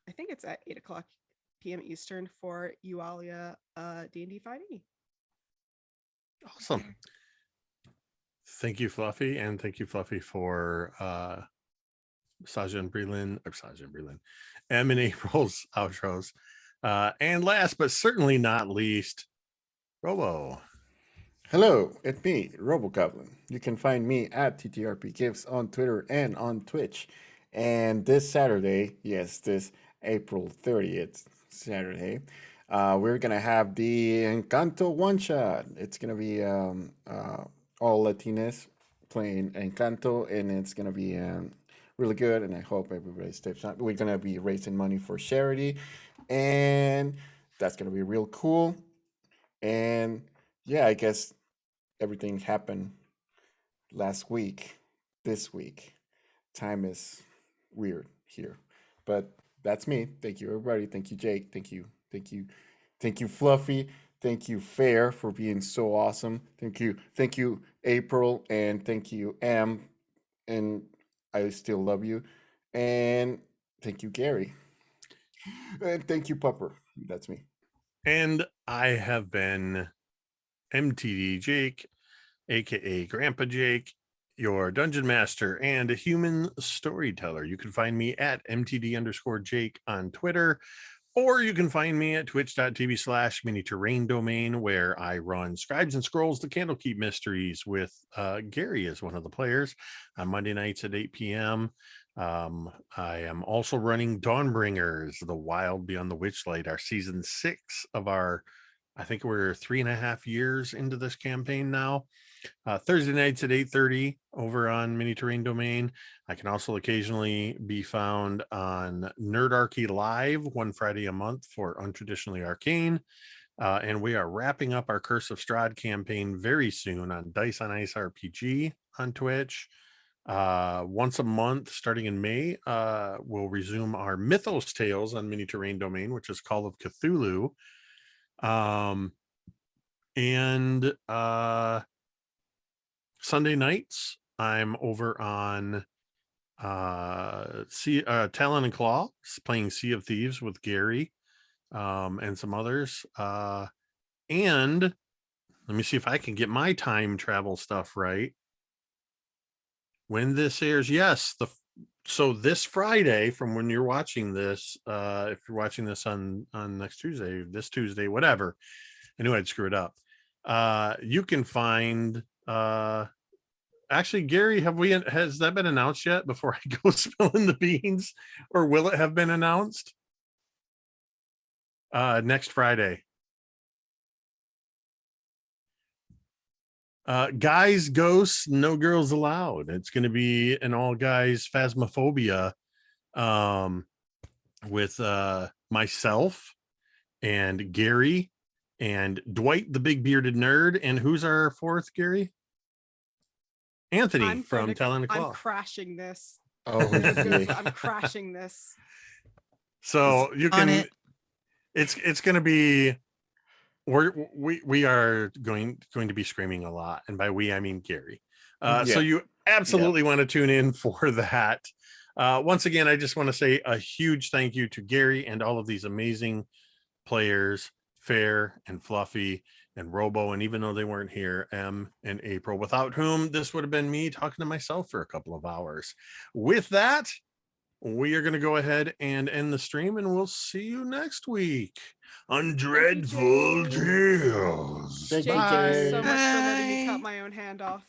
S3: I think it's at 8 o'clock p.m. Eastern for Eualia D&D 5e.
S1: Awesome. Thank you, Fluffy, and thank you, Fluffy, for Saja and Breland, M and April's outros. And last but certainly not least, Robo.
S4: Hello, it's me, RoboGoblin. You can find me at TTRP Gives on Twitter and on Twitch. And this Saturday, yes, this April 30th Saturday, we're gonna have the Encanto one shot. It's gonna be all Latinas playing Encanto, and it's gonna be really good. And I hope everybody steps up. We're gonna be raising money for charity, and that's gonna be real cool. And yeah, I guess everything happened last week, this week. Time is weird here. But that's me. Thank you, everybody. Thank you, Jake. Thank you. Thank you. Thank you, Fluffy. Thank you, Fair, for being so awesome. Thank you. Thank you, April. And thank you, Em. And I still love you. And thank you, Gary. And thank you, Pupper. That's me.
S1: And I have been MTD Jake, aka Grandpa Jake, your dungeon master and a human storyteller. You can find me at MTD_Jake on Twitter, or you can find me at twitch.tv/mini-terrain domain, where I run Scribes and Scrolls, the Candlekeep Mysteries, with Gary as one of the players on Monday nights at 8 p.m. I am also running Dawnbringers, The Wild Beyond the Witchlight, our season 6 of our, I think we're 3.5 years into this campaign now. Thursday nights at 8:30 over on Mini Terrain Domain. I can also occasionally be found on Nerdarchy Live one Friday a month for Untraditionally Arcane. And we are wrapping up our Curse of Strahd campaign very soon on Dice on Ice RPG on Twitch. Once a month, starting in May, we'll resume our Mythos Tales on Mini Terrain Domain, which is Call of Cthulhu. And Sunday nights, I'm over on Talon and Claw, playing Sea of Thieves with Gary and some others. And let me see if I can get my time travel stuff right. When this airs, yes, so this Friday, from when you're watching this, if you're watching this on next Tuesday, this Tuesday, whatever, I knew I'd screw it up. You can find actually, Gary, has that been announced yet before I go spilling the beans, or will it have been announced? Next Friday. Guys, ghosts, no girls allowed. It's going to be an all guys phasmophobia with myself and Gary and Dwight, the big bearded nerd. And who's our fourth, Gary? Anthony from Talon and Claw.
S3: I'm crashing this.
S4: Oh, yeah.
S3: I'm crashing this.
S1: So you
S2: On
S1: can.
S2: it.
S1: It's going to be. We are going to be screaming a lot, and by we I mean Gary. So you absolutely want to tune in for that. Once again, I just want to say a huge thank you to Gary and all of these amazing players, Fair and Fluffy and Robo, and even though they weren't here, Em and April, without whom this would have been me talking to myself for a couple of hours. With that, we are going to go ahead and end the stream, and we'll see you next week on Dreadful Tales.
S4: Thank you,
S3: Thank you so
S4: Jay.
S3: much for letting me
S2: Bye.
S3: cut my own hand off.